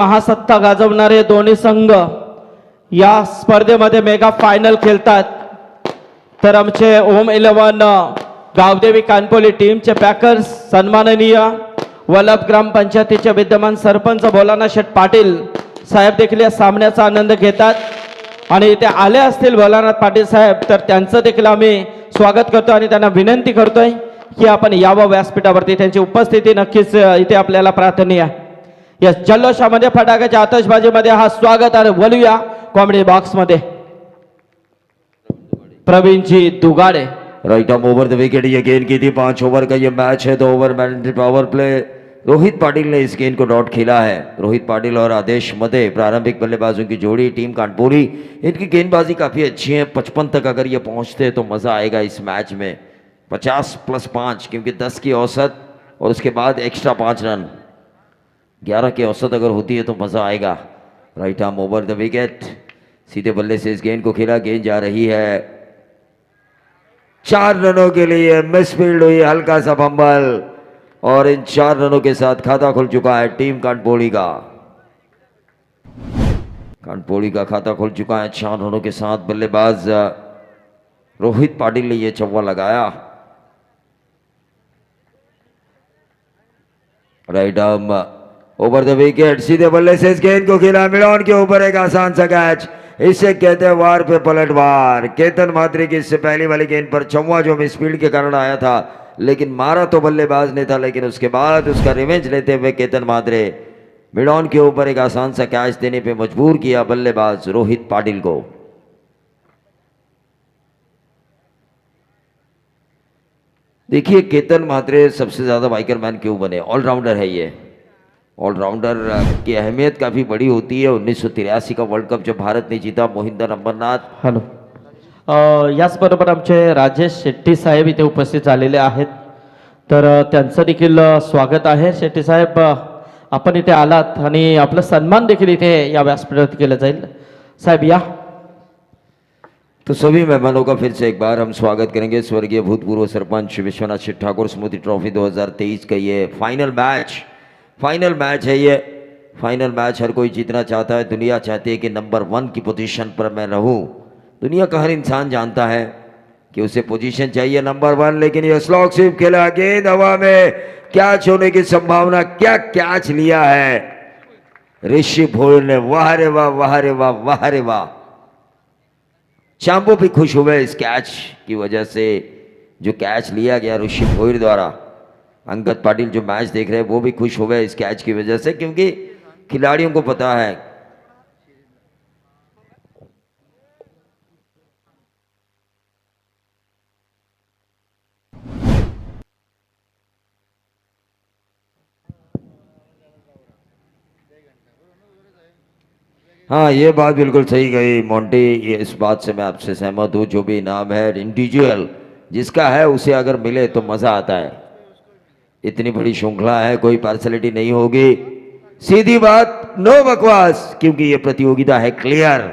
महासत्ता गाजवणारे दोन्ही संघ या स्पर्धेमध्ये मेगा फायनल खेळतात. तर आमचे ओम 11 गावदेवी कानपोली टीमचे पॅकर्स सन्माननीय वल्लभ ग्रामपंचायतीचे विद्यमान सरपंच भोलानाथ शेठ पाटील साहेब देखील या सामन्याचा आनंद घेतात. आणि इथे आले असतील भोलानाथ पाटील साहेब तर त्यांचं देखील आम्ही स्वागत करतो आणि त्यांना विनंती करतोय की आपण यावं व्यासपीठावरती. त्यांची उपस्थिती नक्कीच इथे आपल्याला प्रार्थनीय आहे. या जल्लोषामध्ये फटाक्याच्या आतषबाजीमध्ये हा स्वागत आणि बोलूया कॉमेडी बॉक्स मध्ये Praveen ji Dugade. Right arm over the wicket ये गेंद की थी. 5 ओवर का ये मैच है. 2 over mandatory power play. Rohit Patil ने इस गेंद को डॉट खेला है. रोहित पाटिल और आदेश मदे प्रारंभिक बल्लेबाजों की जोड़ी टीम कानपुरी. इनकी गेंदबाजी काफी अच्छी है. 55 तक अगर ये पहुंचते तो मजा आएगा इस मैच में. 50 + 5 क्योंकि 10 की औसत और उसके बाद एक्स्ट्रा 5 रन. 11 की औसत अगर होती है तो मजा आएगा. Right arm over the wicket. सीधे बल्ले से इस गेंद को खेला. गेंद जा रही है 4 रनों के लिए. मिसफील्ड हुई, हल्का सा फंबल और इन 4 रनों के साथ खाता खुल चुका है टीम कानपोली का. कानपोली का खाता खुल चुका है 4 रनों के साथ. बल्लेबाज रोहित पाटिल ने यह चौवा लगाया. Right arm over the wicket. सीधे बल्ले से इस गेंद को खेला. मिडॉन के ऊपर एक आसान सा कैच. इसे कहते हैं वार पे पलटवार. केतन मात्रे की इससे पहली वाली गेंद पर चौवा जो मिसफील्ड के कारण आया था, लेकिन मारा तो बल्लेबाज ने था, लेकिन उसके बाद उसका रिवेंज लेते हुए केतन मात्रे मिडॉन के ऊपर एक आसान सा कैच देने पे मजबूर किया बल्लेबाज रोहित पाटिल को. देखिए केतन मात्रे सबसे ज्यादा बाइकर मैन क्यों बने? ऑलराउंडर है ये. ऑलराउंडर की अहमियत काफ़ी बड़ी होती है. 1983 का वर्ल्ड कप जब भारत ने जीता, मोहिंदर अंबरनाथ. हॅलो. याचबरोबर आमचे राजेश शेट्टी साहेब इथे उपस्थित झालेले आहेत. तर त्यांचं देखील स्वागत आहे. शेट्टी साहेब आपण इथे आलात आणि आपला सन्मान देखील इथे या व्यासपीठावर केला जाईल. साहेब या. तो सभी मेहमानों का फिर से एक बार हम स्वागत करेंगे. स्वर्गीय भूतपूर्व सरपंच विश्वनाथ शेठ ठाकुर स्मृति ट्रॉफी 2023 का ये फाइनल मैच है. ये फाइनल मैच हर कोई जीतना चाहता है. दुनिया चाहती है कि नंबर 1 की पोजीशन पर मैं रहूं. दुनिया का हर इंसान जानता है कि उसे पोजीशन चाहिए नंबर 1. लेकिन ये स्लॉग स्वीप खेला. गेंद हवा में कैच होने की संभावना. क्या कैच लिया है ऋषि भोर ने. वाह रे वाह, वाह रे वाह, वाह रे वाह. शाम्पू भी खुश हुए इस कैच की वजह से. जो कैच लिया गया ऋषि भोर द्वारा. अंगद पाटिल जो मैच देख रहे हैं वो भी खुश हो गए इस कैच की वजह से, क्योंकि खिलाड़ियों को पता है हाँ ये बात बिल्कुल सही गई मोंटी. ये इस बात से मैं आपसे सहमत हूँ. जो भी इनाम है इंडिविजुअल जिसका है उसे अगर मिले तो मज़ा आता है. इतनी बड़ी श्रृंखला है, कोई पार्सलिटी नहीं होगी. सीधी बात, नो बकवास, क्योंकि ये प्रतियोगिता है क्लियर.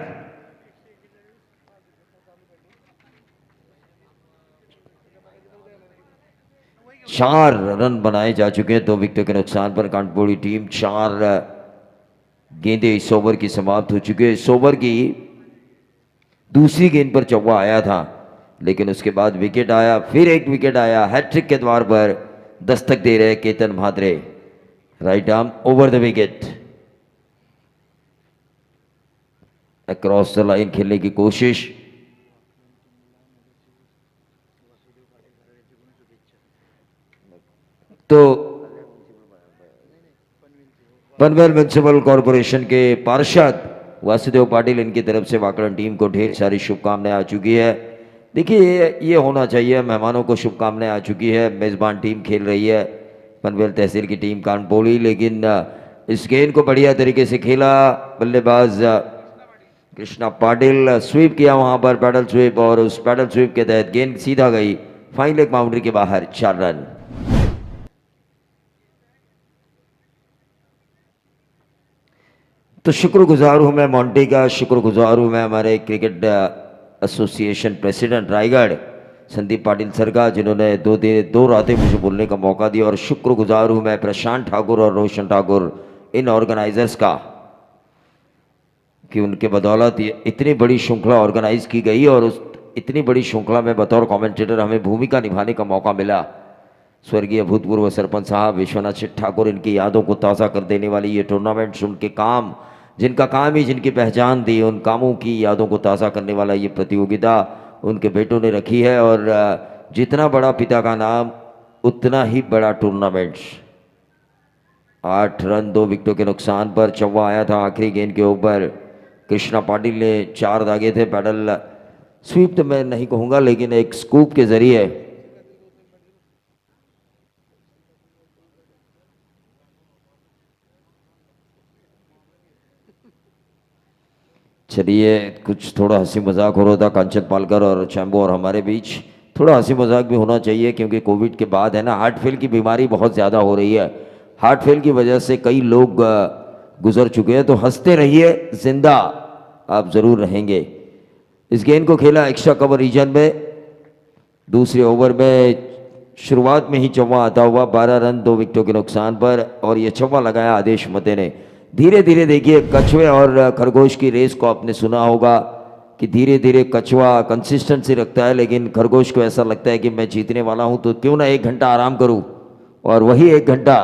चार रन बनाए जा चुके हैं 2 विकेटों के नुकसान पर. कानपुरी टीम 4 गेंदें इस ओवर की समाप्त हो चुकी है. इस ओवर की दूसरी गेंद पर चौवा आया था, लेकिन उसके बाद विकेट आया. फिर एक विकेट आया. हैट्रिक के द्वार पर दस्तक दे रहे Ketan Mhatre. Right arm over the wicket. Across the line खेलने की कोशिश. तो पनवेल म्युनिसिपल कॉरपोरेशन के पार्षद वासुदेव पाटिल, इनकी तरफ से वाकरण टीम को ढेर सारी शुभकामनाएं आ चुकी है. देखिए ये होना चाहिए. मेहमानों को शुभकामनाएं आ चुकी है. मेज़बान टीम खेल रही है पनवेल तहसील की टीम कानपोली, लेकिन इस गेंद को बढ़िया तरीके से खेला बल्लेबाज कृष्णा पाटिल. स्वीप किया वहां पर, पैडल स्वीप, और उस पैडल स्वीप के तहत गेंद सीधा गई फाइन लेग बाउंड्री के बाहर. 4 रन. तो शुक्रगुजार हूं मैं मोंटी का. शुक्रगुजार हूं मैं हमारे cricket association president Raigarh Sandeep Patil sir का, जिन्होंने 2 रातें मुझे बोलने का मौका दिया. और शुक्रगुजार हूँ मैं प्रशांत ठाकुर और रोशन ठाकुर, इन ऑर्गेनाइजर्स का, कि उनके बदौलत ये इतनी बड़ी श्रृंखला ऑर्गेनाइज की गई और उस इतनी बड़ी श्रृंखला में बतौर कमेंटेटर हमें भूमिका निभाने का मौका मिला। स्वर्गीय भूतपूर्व सरपंच साहब विश्वनाथ शेठ ठाकुर, इनकी यादों को ताज़ा कर देने वाली ये टूर्नामेंट्स, उनके काम, जिनका काम ही जिनकी पहचान थी, उन कामों की यादों को ताज़ा करने वाला ये प्रतियोगिता उनके बेटों ने रखी है। और जितना बड़ा पिता का नाम उतना ही बड़ा टूर्नामेंट्स। 8 रन 2 विकेटों के नुकसान पर चौवा आया था आखिरी गेंद के ऊपर। कृष्णा पाटिल ने 4 दागे थे, पैडल स्वीप तो मैं नहीं कहूँगा लेकिन एक स्कूप के जरिए चलिए कुछ थोड़ा हंसी मजाक हो रहा था कांचन पालकर और चैम्बो और हमारे बीच। थोड़ा हंसी मजाक भी होना चाहिए क्योंकि कोविड के बाद है ना, हार्ट फेल की बीमारी बहुत ज़्यादा हो रही है। हार्ट फेल की वजह से कई लोग गुजर चुके हैं, तो हंसते रहिए, जिंदा आप ज़रूर रहेंगे। इस गेंद को खेला एक्स्ट्रा कवर रीजन में। दूसरे ओवर में शुरुआत में ही चौवा आता हुआ 12 रन 2 विकेटों के नुकसान पर, और ये चौवा लगाया आदेश मते ने। धीरे धीरे देखिए कछुए और खरगोश की रेस को आपने सुना होगा कि धीरे धीरे कछुआ कंसिस्टेंसी रखता है, लेकिन खरगोश को ऐसा लगता है कि मैं जीतने वाला हूं तो क्यों ना 1 घंटा आराम करूं, और वही 1 घंटा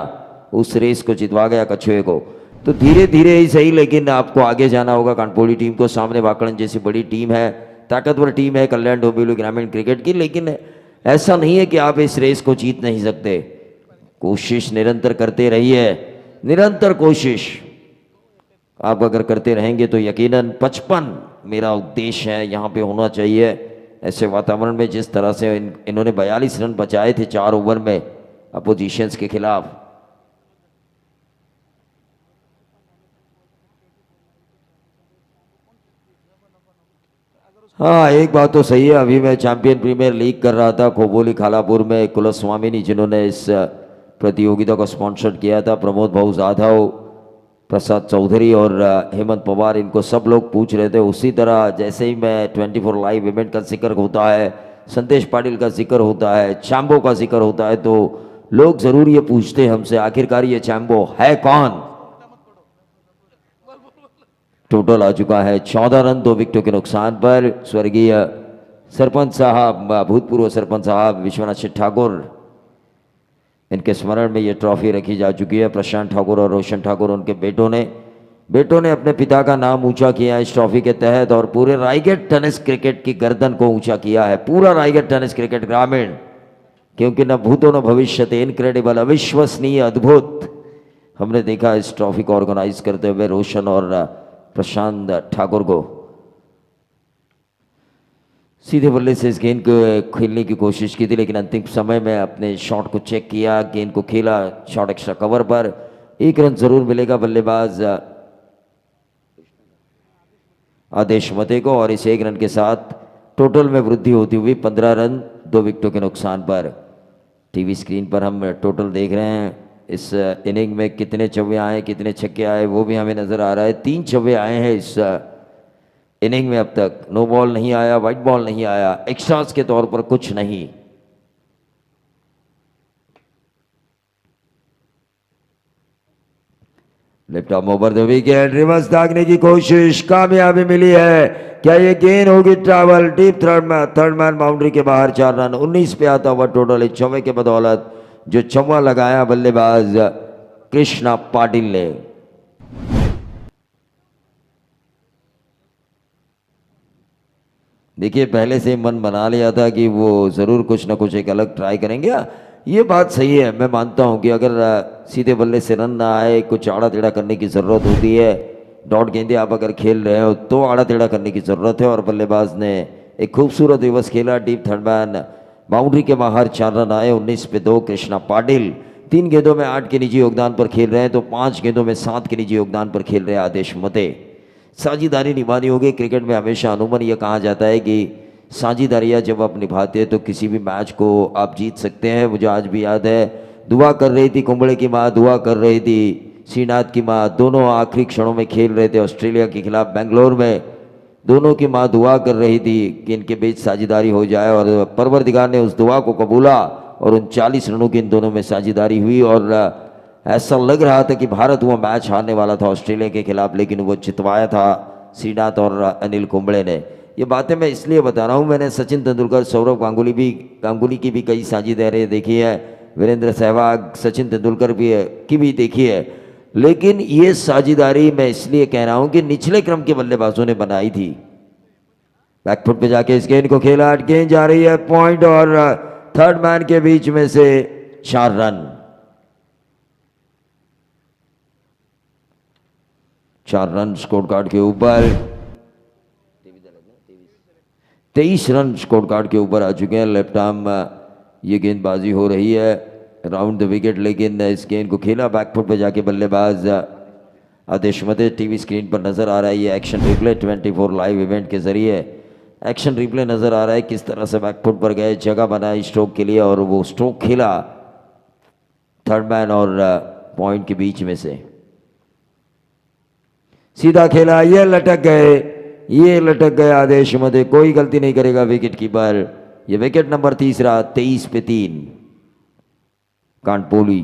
उस रेस को जितवा गया कछुए को। तो धीरे धीरे ही सही, लेकिन आपको आगे जाना होगा कांटपोली टीम को। सामने वाकड़न जैसी बड़ी टीम है, ताकतवर टीम है कल्याण डोंबिवली ग्रामीण क्रिकेट की, लेकिन ऐसा नहीं है कि आप इस रेस को जीत नहीं सकते। कोशिश निरंतर करते रहिए, निरंतर कोशिश आप अगर करते रहेंगे तो यकीनन 55 मेरा उद्देश्य है यहाँ पे होना चाहिए। ऐसे वातावरण में जिस तरह से इन्होंने 42 रन बचाए थे 4 ओवर में अपोजिशंस के खिलाफ। हाँ, एक बात तो सही है, अभी मैं चैंपियन प्रीमियर लीग कर रहा था खोबोली खालापुर में। कुलस्वामिनी जिन्होंने इस प्रतियोगिता को स्पॉन्सर किया था, प्रमोद भाऊ जाधव, प्रसाद चौधरी और हेमंत पवार, इनको सब लोग पूछ रहे थे। उसी तरह जैसे ही मैं 24 लाइव इवेंट का जिक्र होता है, संदेश पाटिल का जिक्र होता है, चैम्बो का जिक्र होता है, तो लोग ज़रूर ये पूछते हैं हमसे आखिरकार ये चैम्बो है कौन। टोटल आ चुका है 14 रन 2 विकेटों के नुकसान पर। स्वर्गीय सरपंच साहब, भूतपूर्व सरपंच साहब विश्वनाथ शेठ ठाकुर, इनके स्मरण में ये ट्रॉफी रखी जा चुकी है। प्रशांत ठाकुर और रोशन ठाकुर उनके बेटों ने अपने पिता का नाम ऊंचा किया इस ट्रॉफी के तहत, और पूरे रायगढ़ टेनिस क्रिकेट की गर्दन को ऊंचा किया है, पूरा रायगढ़ टेनिस क्रिकेट ग्रामीण। क्योंकि न भूतो न भविष्य, इनक्रेडिबल, अविश्वसनीय, अद्भुत हमने देखा इस ट्रॉफी को ऑर्गेनाइज करते हुए रोशन और प्रशांत ठाकुर को। सीधे बल्ले से इस गेंद को खेलने की कोशिश की थी, लेकिन अंतिम समय में अपने शॉट को चेक किया, गेंद को खेला शॉट एक्स्ट्रा कवर पर। 1 रन जरूर मिलेगा बल्लेबाज आदेश मते को, और इस 1 रन के साथ टोटल में वृद्धि होती हुई 15 रन 2 विकेटों के नुकसान पर। टीवी स्क्रीन पर हम टोटल देख रहे हैं, इस इनिंग में कितने चौवे आए, कितने छक्के आए वो भी हमें नज़र आ रहा है। 3 चौवे आए हैं इस इनिंग में अब तक। नो बॉल नहीं आया, वाइट बॉल नहीं आया, एक्स्ट्रास के तौर पर कुछ नहीं। Left arm over the wicket, reverse दागने की कोशिश, कामयाबी मिली है। क्या ये गेंद होगी travel deep third man boundary के बाहर। 4 रन 19 पे आता हुआ टोटल इस चौवे के बदौलत, जो चौवा लगाया बल्लेबाज कृष्णा पाटिल ने। देखिए पहले से मन बना लिया था कि वो ज़रूर कुछ ना कुछ एक अलग ट्राई करेंगे। ये बात सही है, मैं मानता हूँ कि अगर सीधे बल्ले से रन ना आए, कुछ आड़ा टेढ़ा करने की ज़रूरत होती है। डॉट गेंदे आप अगर खेल रहे हो तो आड़ा टेढ़ा करने की ज़रूरत है, और बल्लेबाज ने एक खूबसूरत रिवर्स खेला डीप थर्ड मैन बाउंड्री के बाहर। 4 रन आए 19 पे 2। कृष्णा पाटिल 3 गेंदों में 8 के निजी योगदान पर खेल रहे हैं, तो 5 गेंदों में 7 के निजी योगदान पर खेल रहे हैं आदेश मते। साझेदारी निभानी होगी। क्रिकेट में हमेशा अमूमन यह कहा जाता है कि साझेदारियाँ जब आप निभाते हैं तो किसी भी मैच को आप जीत सकते हैं। मुझे आज भी याद है, दुआ कर रही थी कुंबड़े की माँ, दुआ कर रही थी श्रीनाथ की माँ, दोनों आखिरी क्षणों में खेल रहे थे ऑस्ट्रेलिया के खिलाफ बेंगलोर में। दोनों की माँ दुआ कर रही थी कि इनके बीच साझेदारी हो जाए, और परवरदिगार ने उस दुआ को कबूला और 39 रनों की इन दोनों में साझेदारी हुई। और ऐसा लग रहा था कि भारत वो मैच हारने वाला था ऑस्ट्रेलिया के खिलाफ, लेकिन वो जितवाया था श्रीनाथ और अनिल कुंबले ने। ये बातें मैं इसलिए बता रहा हूँ, मैंने सचिन तेंदुलकर, सौरव गांगुली की भी कई साझेदारी देखी है, वीरेंद्र सहवाग, सचिन तेंदुलकर की भी देखी है, लेकिन ये साझेदारी मैं इसलिए कह रहा हूँ कि निचले क्रम के बल्लेबाजों ने बनाई थी। बैकफुट पे जाके इस गेंद को खेला, गेंद जा रही है पॉइंट और थर्ड मैन के बीच में से 4 रन। 4 रन स्कोर कार्ड के ऊपर, 23 रन स्कोर कार्ड के ऊपर आ चुके हैं। लेफ्ट आर्म ये गेंदबाजी हो रही है राउंड द विकेट, लेकिन इस गेंद को खेला बैकफुट पे जाके बल्लेबाज आदेश मते। टीवी स्क्रीन पर नजर आ रहा है ये एक्शन रिप्ले 24 लाइव इवेंट के जरिए एक्शन रिप्ले नजर आ रहा है, किस तरह से बैकफुट पर गए, जगह बनाई स्ट्रोक के लिए और वो स्ट्रोक खेला थर्ड मैन और पॉइंट के बीच में से सीधा खेला, ये लटक गए आदेश मते। कोई गलती नहीं करेगा विकेट कीपर। ये विकेट नंबर 3, 23 पे 3 कांटपोली।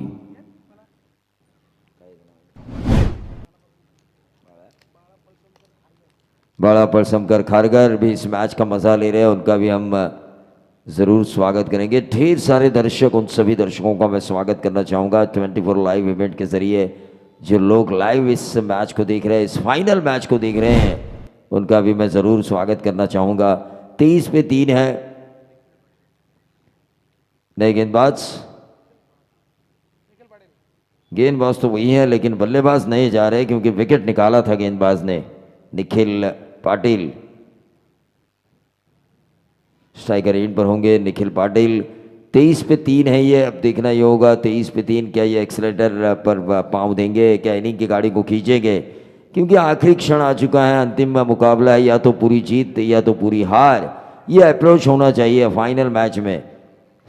बड़ा पलसमकर खारगर भी इस मैच का मजा ले रहे हैं, उनका भी हम जरूर स्वागत करेंगे। ढेर सारे दर्शक, उन सभी दर्शकों का मैं स्वागत करना चाहूंगा 24 लाइव इवेंट के जरिए। जो लोग लाइव इस मैच को देख रहे हैं, इस फाइनल मैच को देख रहे हैं, उनका भी मैं जरूर स्वागत करना चाहूंगा। 23 पे 3 है। नए गेंदबाज तो वही है, लेकिन बल्लेबाज नए जा रहे हैं क्योंकि विकेट निकाला था गेंदबाज ने, निखिल पाटिल। स्ट्राइकर एंड पर होंगे निखिल पाटिल। 23 पे 3 है ये। अब देखना ये होगा 23 पे 3 क्या ये एक्सीलेटर पर पांव देंगे, क्या इनिंग की गाड़ी को खींचेंगे, क्योंकि आखिरी क्षण आ चुका है, अंतिम मुकाबला है, या तो पूरी जीत या तो पूरी हार। ये अप्रोच होना चाहिए फाइनल मैच में।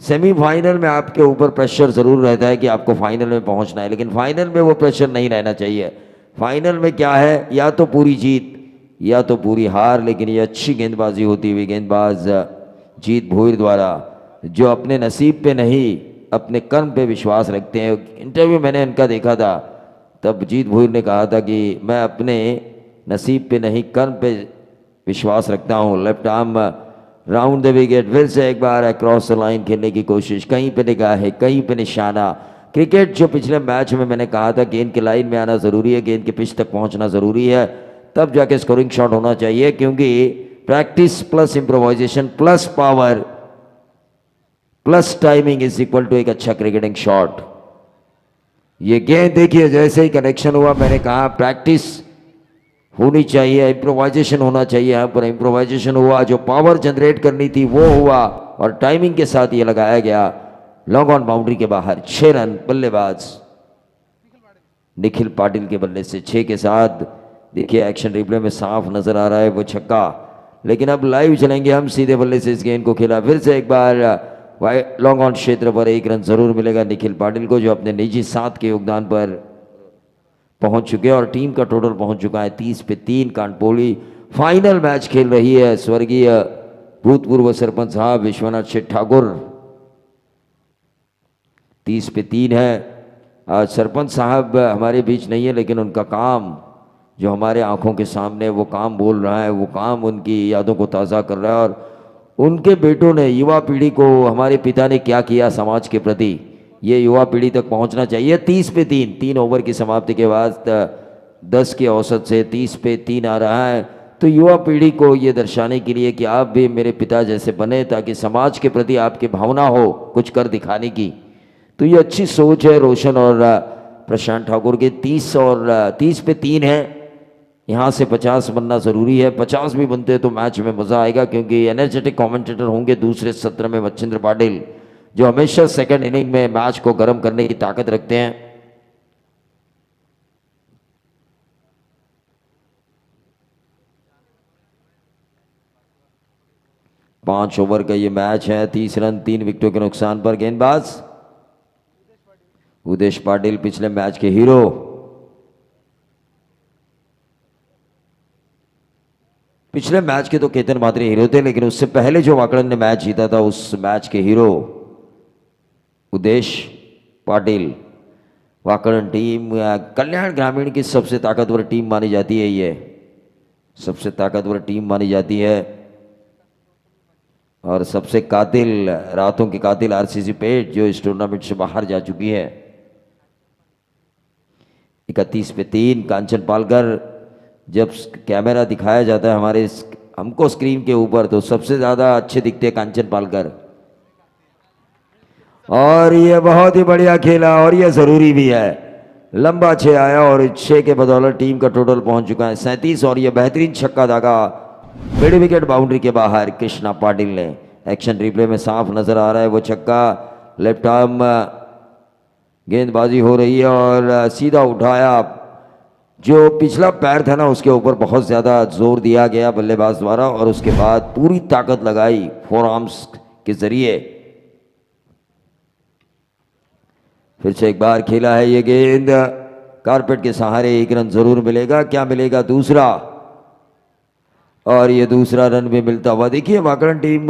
सेमीफाइनल में आपके ऊपर प्रेशर जरूर रहता है कि आपको फाइनल में पहुंचना है, लेकिन फाइनल में वो प्रेशर नहीं रहना चाहिए। फाइनल में क्या है, या तो पूरी जीत या तो पूरी हार। लेकिन ये अच्छी गेंदबाजी होती हुई गेंदबाज जीत भोईर द्वारा, जो अपने नसीब पे नहीं अपने कर्म पे विश्वास रखते हैं। इंटरव्यू मैंने इनका देखा था, तब जीत भोईर ने कहा था कि मैं अपने नसीब पे नहीं कर्म पे विश्वास रखता हूँ। Left arm round the wicket, फिर से एक बार अक्रॉस द लाइन खेलने की कोशिश, कहीं पे निगाह है, कहीं पे निशाना। क्रिकेट जो पिछले मैच में मैंने कहा था, गेंद के लाइन में आना जरूरी है, गेंद के पिच तक पहुंचना जरूरी है, तब जाके स्कोरिंग शॉट होना चाहिए। क्योंकि practice plus improvisation plus power plus timing is equal to एक अच्छा क्रिकेटिंग शॉट। ये गेंद देखिए, जैसे ही कनेक्शन हुआ मैंने कहा प्रैक्टिस होनी चाहिए, इम्प्रोवाइजेशन होना चाहिए। यहाँ पर इम्प्रोवाइजेशन हुआ, जो पावर जनरेट करनी थी वो हुआ, और टाइमिंग के साथ ये लगाया गया लॉन्ग ऑन बाउंड्री के बाहर। 6 रन। बल्लेबाज निखिल पाटिल के बल्ले से 6 के साथ। देखिए एक्शन रिप्ले में साफ नजर आ रहा है वो छक्का, लेकिन अब लाइव चलेंगे हम। सीधे बल्ले से इस गेंद को खेला, फिर से एक बार लॉन्ग ऑन क्षेत्र पर 1 रन जरूर मिलेगा निखिल पाटिल को, जो अपने निजी 7 के योगदान पर पहुंच चुके हैं, और टीम का टोटल पहुंच चुका है 30 पे 3। कांटपोली फाइनल मैच खेल रही है स्वर्गीय भूतपूर्व सरपंच साहब विश्वनाथ शेठ ठाकुर। 30 पे 3 है। आज सरपंच साहब हमारे बीच नहीं है, लेकिन उनका काम जो हमारे आंखों के सामने वो काम बोल रहा है, वो काम उनकी यादों को ताज़ा कर रहा है। और उनके बेटों ने, युवा पीढ़ी को, हमारे पिता ने क्या किया समाज के प्रति, ये युवा पीढ़ी तक पहुंचना चाहिए। 30 पे 3 ओवर की समाप्ति के बाद 10 के औसत से 30 पे 3 आ रहा है। तो युवा पीढ़ी को ये दर्शाने के लिए कि आप भी मेरे पिता जैसे बने, ताकि समाज के प्रति आपकी भावना हो कुछ कर दिखाने की। तो ये अच्छी सोच है रोशन और प्रशांत ठाकुर के। 30 पे 3 है। यहाँ से 50 बनना ज़रूरी है। 50 भी बनते तो मैच में मज़ा आएगा, क्योंकि एनर्जेटिक कमेंटेटर होंगे दूसरे सत्र में मच्छिंद्र पाटिल, जो हमेशा सेकंड इनिंग में मैच को गर्म करने की ताकत रखते हैं। पांच ओवर का ये मैच है। 30 रन 3 विकेटों के नुकसान पर। गेंदबाज उदेश पाटिल, पिछले मैच के हीरो। पिछले मैच के तो केतन मात्रे हीरो थे, लेकिन उससे पहले जो वाकड़न ने मैच जीता था, उस मैच के हीरो उदेश पाटिल। वाकड़न टीम कल्याण ग्रामीण की सबसे ताकतवर टीम मानी जाती है ये। सबसे ताकतवर टीम मानी जाती है और सबसे कातिल, रातों की कातिल आरसीसी पेट जो इस टूर्नामेंट से बाहर जा चुकी है। 31 पे 3 कांचन पालकर। जब कैमरा दिखाया जाता है हमारे हमको स्क्रीन के ऊपर तो सबसे ज्यादा अच्छे दिखते हैं कांचन पालकर। और ये बहुत ही बढ़िया खेला और ये जरूरी भी है। लंबा 6 आया और 6 के बदौलत टीम का टोटल पहुंच चुका है 37 और ये बेहतरीन छक्का दागा मिड विकेट बाउंड्री के बाहर कृष्णा पाटिल ने। एक्शन रिप्ले में साफ नजर आ रहा है वो छक्का। लेफ्ट आर्म गेंदबाजी हो रही है और सीधा उठाया। जो पिछला पैर था ना उसके ऊपर बहुत ज्यादा जोर दिया गया बल्लेबाज द्वारा और उसके बाद पूरी ताकत लगाई फोर आर्म्स के जरिए। फिर से एक बार खेला है ये गेंद कारपेट के सहारे। 1 रन जरूर मिलेगा। क्या मिलेगा? दूसरा। और ये दूसरा रन भी मिलता हुआ। देखिए वाकरण टीम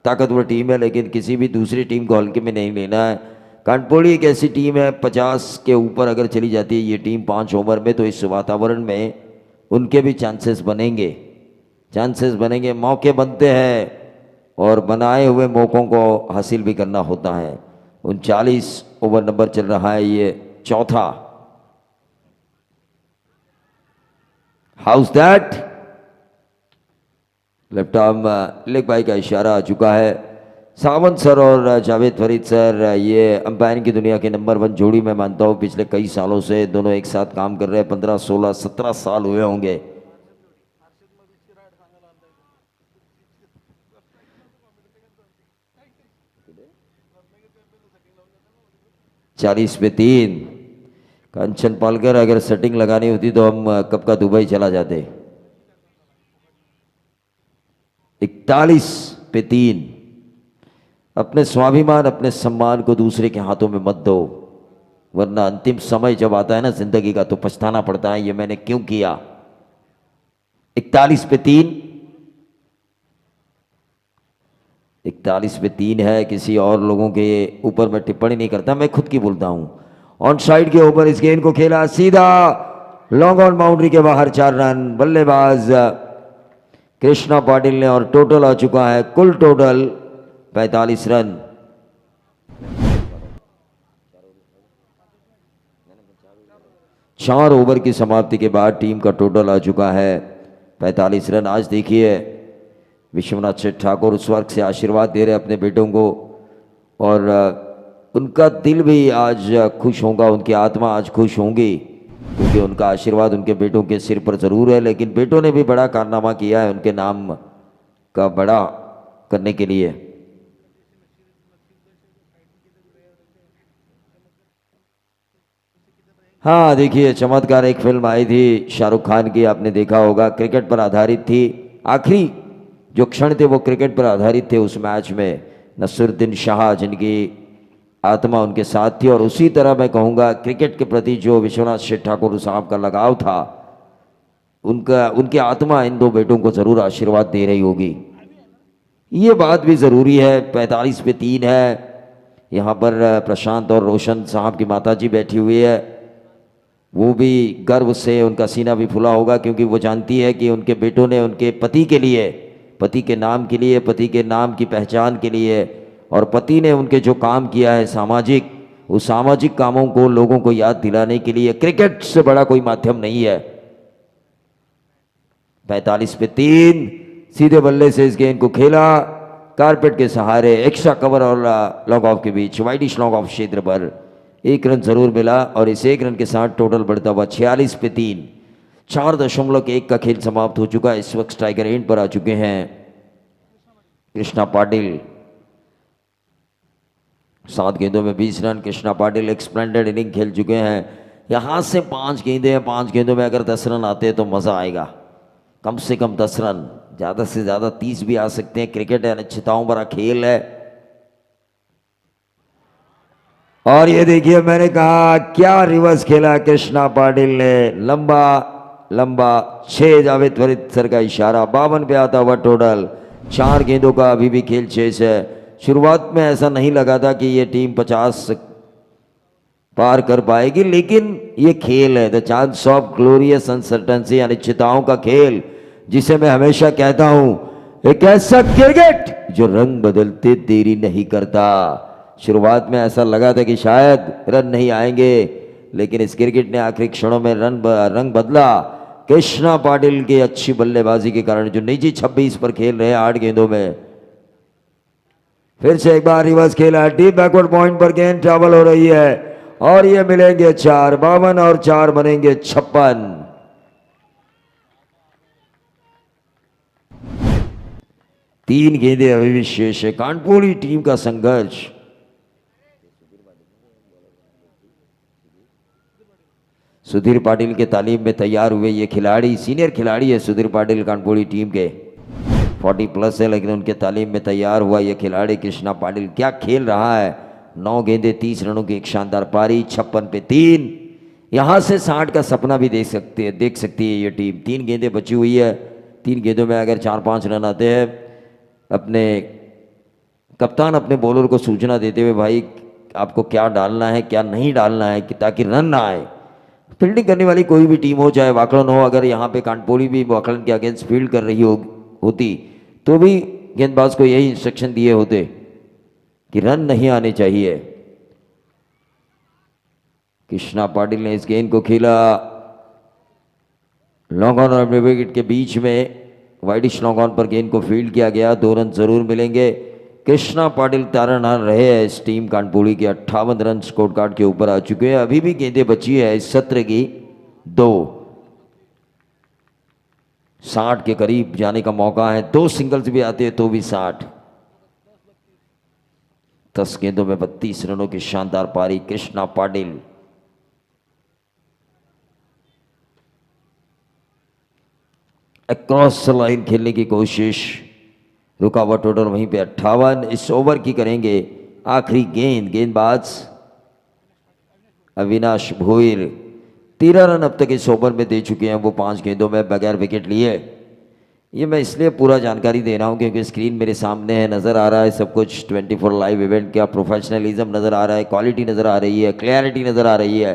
ताकतवर टीम है लेकिन किसी भी दूसरी टीम को हल्के में नहीं लेना है। कानपुरी एक ऐसी टीम है 50 के ऊपर अगर चली जाती है ये टीम 5 ओवर में तो इस वातावरण में उनके भी चांसेस बनेंगे, मौके बनते हैं और बनाए हुए मौक़ों को हासिल भी करना होता है। 39 ओवर नंबर चल रहा है ये चौथा। House that left arm leg bye का इशारा आ चुका है। सावंत सर और जावेद फरीद सर ये अंपायरिंग की दुनिया के नंबर 1 जोड़ी मैं मानता हूँ। पिछले कई सालों से दोनों एक साथ काम कर रहे हैं। 15, 16, 17 साल हुए होंगे। चालीस पे 3 कंचन पालकर। अगर सेटिंग लगानी होती तो हम कब का दुबई चला जाते। 41 पे 3। अपने स्वाभिमान अपने सम्मान को दूसरे के हाथों में मत दो वरना अंतिम समय जब आता है ना जिंदगी का तो पछताना पड़ता है ये मैंने क्यों किया। 41 पे 3। 41 पे 3 है। किसी और लोगों के ऊपर मैं टिप्पणी नहीं करता, मैं खुद की बोलता हूं। ऑन साइड के ऊपर इस गेंद को खेला सीधा लॉन्ग ऑन बाउंड्री के बाहर 4 रन। बल्लेबाज कृष्णा पाटिल ने और टोटल आ चुका है कुल टोटल 45 रन। चार ओवर की समाप्ति के बाद टीम का टोटल आ चुका है 45 रन। आज देखिए विश्वनाथ शेठ ठाकुर उस वर्ग से आशीर्वाद दे रहे अपने बेटों को और उनका दिल भी आज खुश होगा, उनकी आत्मा आज खुश होंगी क्योंकि उनका आशीर्वाद उनके बेटों के सिर पर जरूर है। लेकिन बेटों ने भी बड़ा कारनामा किया है उनके नाम का बड़ा करने के लिए। हाँ देखिए चमत्कार एक फिल्म आई थी शाहरुख खान की, आपने देखा होगा, क्रिकेट पर आधारित थी। आखिरी जो क्षण थे वो क्रिकेट पर आधारित थे। उस मैच में नसरुद्दीन शाह जिनकी आत्मा उनके साथ थी और उसी तरह मैं कहूँगा क्रिकेट के प्रति जो विश्वनाथ शेठ ठाकुर साहब का लगाव था उनकी आत्मा इन 2 बेटों को ज़रूर आशीर्वाद दे रही होगी। ये बात भी ज़रूरी है। 45 पे 3 है। यहाँ पर प्रशांत और रोशन साहब की माताजी बैठी हुई है। वो भी गर्व से उनका सीना भी फुला होगा क्योंकि वो जानती है कि उनके बेटों ने उनके पति के लिए, पति के नाम के लिए, पति के नाम की पहचान के लिए और पति ने उनके जो काम किया है सामाजिक, उस सामाजिक कामों को लोगों को याद दिलाने के लिए क्रिकेट से बड़ा कोई माध्यम नहीं है। 45 पे 3 सीधे बल्ले से इस गेंद को खेला कारपेट के सहारे एक्स्ट्रा कवर और लॉन्ग ऑफ के बीच वाइडिश लॉन्ग ऑफ क्षेत्र पर 1 रन जरूर मिला और इस 1 रन के साथ टोटल बढ़ता हुआ 46 पे 3। 4.1 का खेल समाप्त हो चुका है। इस वक्त स्ट्राइकर एंड पर आ चुके हैं कृष्णा पाटिल। 7 गेंदों में 20 रन। कृष्णा पाटिल एक स्प्लेंडेड इनिंग खेल चुके हैं। यहाँ से 5 गेंदें हैं, 5 गेंदों में अगर 10 रन आते हैं तो मज़ा आएगा। कम से कम 10 रन, ज़्यादा से ज़्यादा 30 भी आ सकते हैं। क्रिकेट है, अनिश्चितताओं भरा खेल है। और ये देखिए मैंने कहा क्या रिवर्स खेला कृष्णा पाटिल ने। लंबा लंबा 6 जावेद फरीद सर का इशारा। 52 पे आता हुआ टोटल। 4 गेंदों का अभी भी खेल शेष है। शुरुआत में ऐसा नहीं लगा था कि ये टीम 50 पार कर पाएगी, लेकिन ये खेल है, the chance of glorious uncertainty, अनिश्चितताओं का खेल, जिसे मैं हमेशा कहता हूं एक ऐसा क्रिकेट जो रंग बदलते देरी नहीं करता। शुरुआत में ऐसा लगा था कि शायद रन नहीं आएंगे, लेकिन इस क्रिकेट ने आखिरी क्षणों में रंग बदला। कृष्णा पाटिल की अच्छी बल्लेबाजी के कारण जो निजी 26 पर खेल रहे हैं 8 गेंदों में। फिर से एक बार रिवर्स खेला, डीप बैकवर्ड पॉइंट पर गेंद ट्रैवल हो रही है और ये मिलेंगे 4, 52 और 4 बनेंगे 56। तीन गेंदें अभी भी शेष है। कानपुरी टीम का संघर्ष। सुधीर पाटिल के तालीम में तैयार हुए ये खिलाड़ी, सीनियर खिलाड़ी है सुधीर पाटिल कानपुरी टीम के, 40 प्लस है, लेकिन उनके तालीम में तैयार हुआ ये खिलाड़ी कृष्णा पाटिल क्या खेल रहा है। 9 गेंदें 30 रनों की एक शानदार पारी, 56 पे 3। यहां से 60 का सपना भी देख सकती है ये टीम। 3 गेंदें बची हुई है, 3 गेंदों में अगर 4-5 रन आते हैं, अपने कप्तान अपने बॉलर को सूचना देते हुए भाई आपको क्या डालना है क्या नहीं डालना है कि ताकि रन ना आए। फील्डिंग करने वाली कोई भी टीम हो, चाहे वाकलन हो, अगर यहाँ पे कानपुरी भी वाकलन के अगेंस्ट फील्ड कर रही होती तो भी गेंदबाज को यही इंस्ट्रक्शन दिए होते कि रन नहीं आने चाहिए। कृष्णा पाटिल ने इस गेंद को खेला लॉन्ग ऑन और मिड विकेट के बीच में, वाइडिश लॉन्ग ऑन पर गेंद को फील्ड किया गया। 2 रन जरूर मिलेंगे। कृष्णा पाटिल तारनहार रहे हैं इस टीम कानपुरी के, 58 रन स्कोर कार्ड के ऊपर आ चुके हैं। अभी भी गेंदें बची है इस सत्र की 2, 60 के करीब जाने का मौका है। 2 सिंगल्स भी आते हैं तो भी 60। 10 गेंदों में 32 रनों की शानदार पारी कृष्णा पाटिल। अक्रॉस लाइन खेलने की कोशिश, रुकावट ऑर्डर वहीं पे 58। इस ओवर की करेंगे आखिरी गेंदबाज अविनाश भोईर। 13 रन अब तक इस ओवर में दे चुके हैं वो 5 गेंदों में बगैर विकेट लिए। ये मैं इसलिए पूरा जानकारी दे रहा हूँ क्योंकि स्क्रीन मेरे सामने है, नज़र आ रहा है सब कुछ। 24 लाइव इवेंट का प्रोफेशनलिज्म नज़र आ रहा है, क्वालिटी नज़र आ रही है, क्लैरिटी नज़र आ रही है।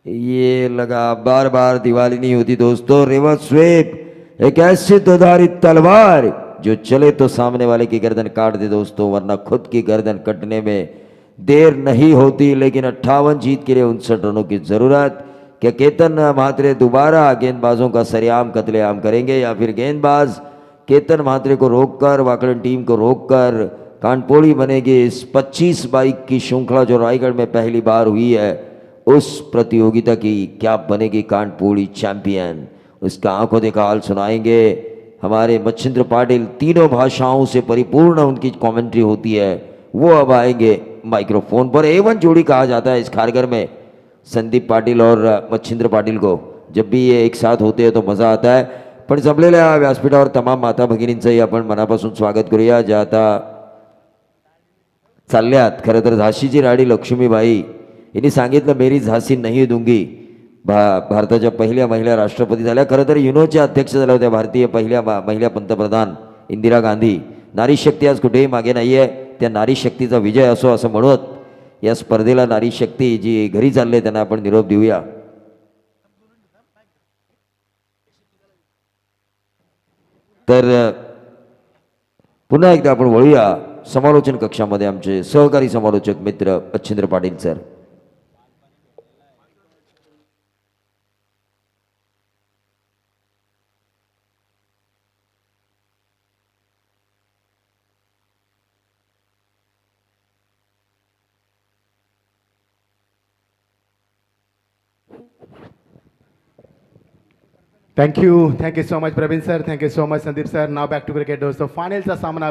ये लगा बार बार दिवाली नहीं होती दोस्तों। रिवर्स स्वीप एक ऐसी दुधारी तलवार जो चले तो सामने वाले की गर्दन काट दे दोस्तों, वरना खुद की गर्दन कटने में देर नहीं होती। लेकिन 58 जीत के लिए 59 रनों की जरूरत। क्या केतन म्हात्रे दोबारा गेंदबाजों का सरेआम कत्लेआम करेंगे या फिर गेंदबाज केतन म्हात्रे को रोककर, वाकलन टीम को रोककर कानपुरी बनेगी इस 25 बाइक की श्रृंखला जो रायगढ़ में पहली बार हुई है, उस प्रतियोगिता की क्या बनेगी कानपुरी चैंपियन, उसका आंखों देखा हाल सुनाएंगे हमारे मच्छिंद्र पाटिल। तीनों भाषाओं से परिपूर्ण उनकी कमेंट्री होती है, वो अब आएंगे माइक्रोफोन पर। A1 जोड़ी कहा जाता है इस खारगर में, संदीप पाटिल और मच्छिंद्र पाटिल को। जब भी ये एक साथ होते हैं तो मजा आता है। पण जमलेल्या व्यासपीठावर तमाम माता भगिनींचंही आपण मनापासून स्वागत करूया, ज्या आता चालल्यात। खरं तर झाशीची राणी लक्ष्मीबाई यांनी सांगितलं मेरी झाशी नहीं दूंगी। भारताच्या पहिल्या महिला राष्ट्रपती झाल्या, खरं तर युनोच्या अध्यक्ष झाल्या होत्या भारतीय पहिल्या महिला पंतप्रधान इंदिरा गांधी। नारी शक्ती आज कुठेही मागे नाही आहे, त्या नारी शक्तीचा विजय असो असं म्हणत या स्पर्धेला नारी शक्ती जी घरी चालले त्यांना आपण निरोप देऊया। तर पुन्हा एकदा आपण वळूया समालोचन कक्षामध्ये आमचे सहकारी समालोचक मित्र Machhindra Patil sir. Thank you so much Praveen sir, thank you so much Sandeep sir. Now back to cricket दोस्तों, फायनलचा सामना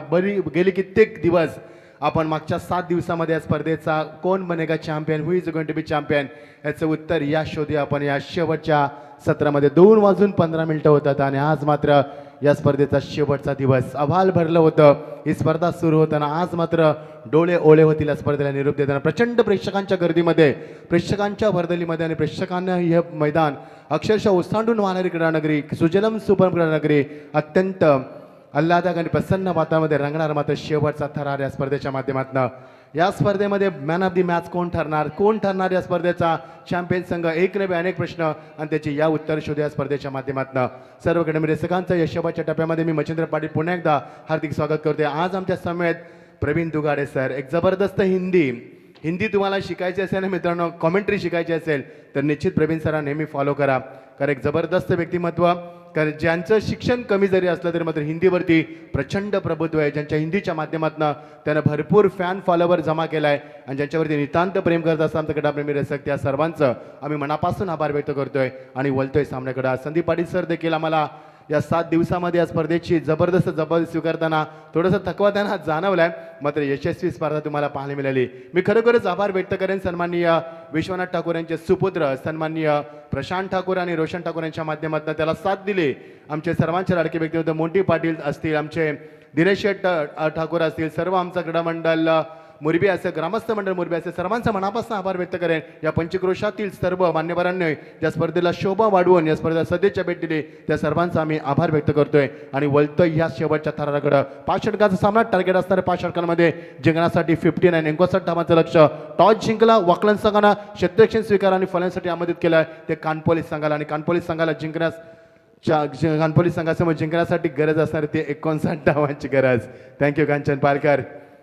गेली कित्येक दिवस आपण मागच्या 7 दिवसामध्ये या स्पर्धेचा कोण बनेगा champion, who is going to be champion याचं उत्तर या शोधी आपण या शेवटच्या सत्रामध्ये 2:15 होतात आणि आज मात्र या स्पर्धेचा शेवटचा दिवस आभाल भरलं होतं। ही स्पर्धा सुरू होताना आज मात्र डोळे ओले होतील या स्पर्धेला निरोप देताना। प्रचंड प्रेक्षकांच्या गर्दीमध्ये, प्रेक्षकांच्या भरदलीमध्ये आणि प्रेक्षकांना हे मैदान अक्षरशः ओसांडून वाहणारी क्रीडानगरी, सुजलम सुपम क्रीडानगरी, अत्यंत आल्हादक आणि प्रसन्न वातावरणामध्ये रंगणार मात्र शेवटचा थरार या स्पर्धेच्या माध्यमातून या स्पर्धेमध्ये मॅन ऑफ दी मॅच कोण ठरणार या स्पर्धेचा चॅम्पियन संघ, एक नव्हे अनेक प्रश्न आणि त्याची या उत्तर शोध या स्पर्धेच्या माध्यमातून सर्व कडमिरेसकांचं यशोबाच्या टप्प्यामध्ये मी मच्छिंद्र पाटील पुन्हा एकदा हार्दिक स्वागत करते. आज आमच्या समेत प्रवीण दुगाडे सर. एक जबरदस्त हिंदी तुम्हाला शिकायची असेल ना मित्रांनो, कॉमेंट्री शिकायची असेल तर निश्चित प्रवीण सरांना नेहमी फॉलो करा. कारण एक जबरदस्त व्यक्तिमत्व, कारण ज्यांचं शिक्षण कमी जरी असलं तरी मात्र हिंदीवरती प्रचंड प्रभुत्व आहे, ज्यांच्या हिंदीच्या माध्यमातून त्यानं भरपूर फॅन फॉलोवर जमा केला आहे आणि ज्यांच्यावरती नितांत प्रेम करत असतं आमचं क्रीडाप्रेमी रसिक, त्या सर्वांचं आम्ही मनापासून आभार व्यक्त करतोय आणि वळतोय सामन्याकडे. आज संदीप पाटील सर देखील आम्हाला या 7 दिवसामध्ये या स्पर्धेची जबरदस्त जबाबदारी स्वीकारताना थोडंसं थकवा त्यांना जाणवलाय, मात्र यशस्वी स्पर्धा तुम्हाला पाहायला मिळाली. मी खरोखरच आभार व्यक्त करेन सन्माननीय विश्वनाथ ठाकूर यांचे सुपुत्र सन्माननीय प्रशांत ठाकूर आणि रोशन ठाकूर यांच्या माध्यमातून त्याला साथ दिली. आमचे सर्वांचे लाडके व्यक्तिमत्व मोंटी पाटील असतील, आमचे दिनेश शेठ ठाकूर असतील, सर्व आमचा क्रीडा मंडळ मुरबी असेल, ग्रामस्थ मंडळ मुरबी असेल, सर्वांचा मनापासून आभार व्यक्त करेन. या पंचक्रोशातील सर्व मान्यवरांनी ज्या स्पर्धेला शोभा वाढवून या स्पर्धेला सदिच्छा भेट दिली त्या सर्वांचा आम्ही आभार व्यक्त करतोय आणि वळतोय ह्या शेवटच्या थराराकडं. 5 षटकाचा सामना, टार्गेट असणाऱ्या 5 षटकांमध्ये जिंकण्यासाठी 59 59 धावांचं लक्ष. टॉस जिंकला वाकलन संघानं, क्षेत्ररक्षण स्वीकार आणि फलंदाजीसाठी आमंत्रित केलं ते कानपोलीस संघाला आणि कानपोलीस संघाला कानपोलीस संघासमोर जिंकण्यासाठी गरज असणारी ते 59 धावांची गरज. थँक्यू कांचन पालकर.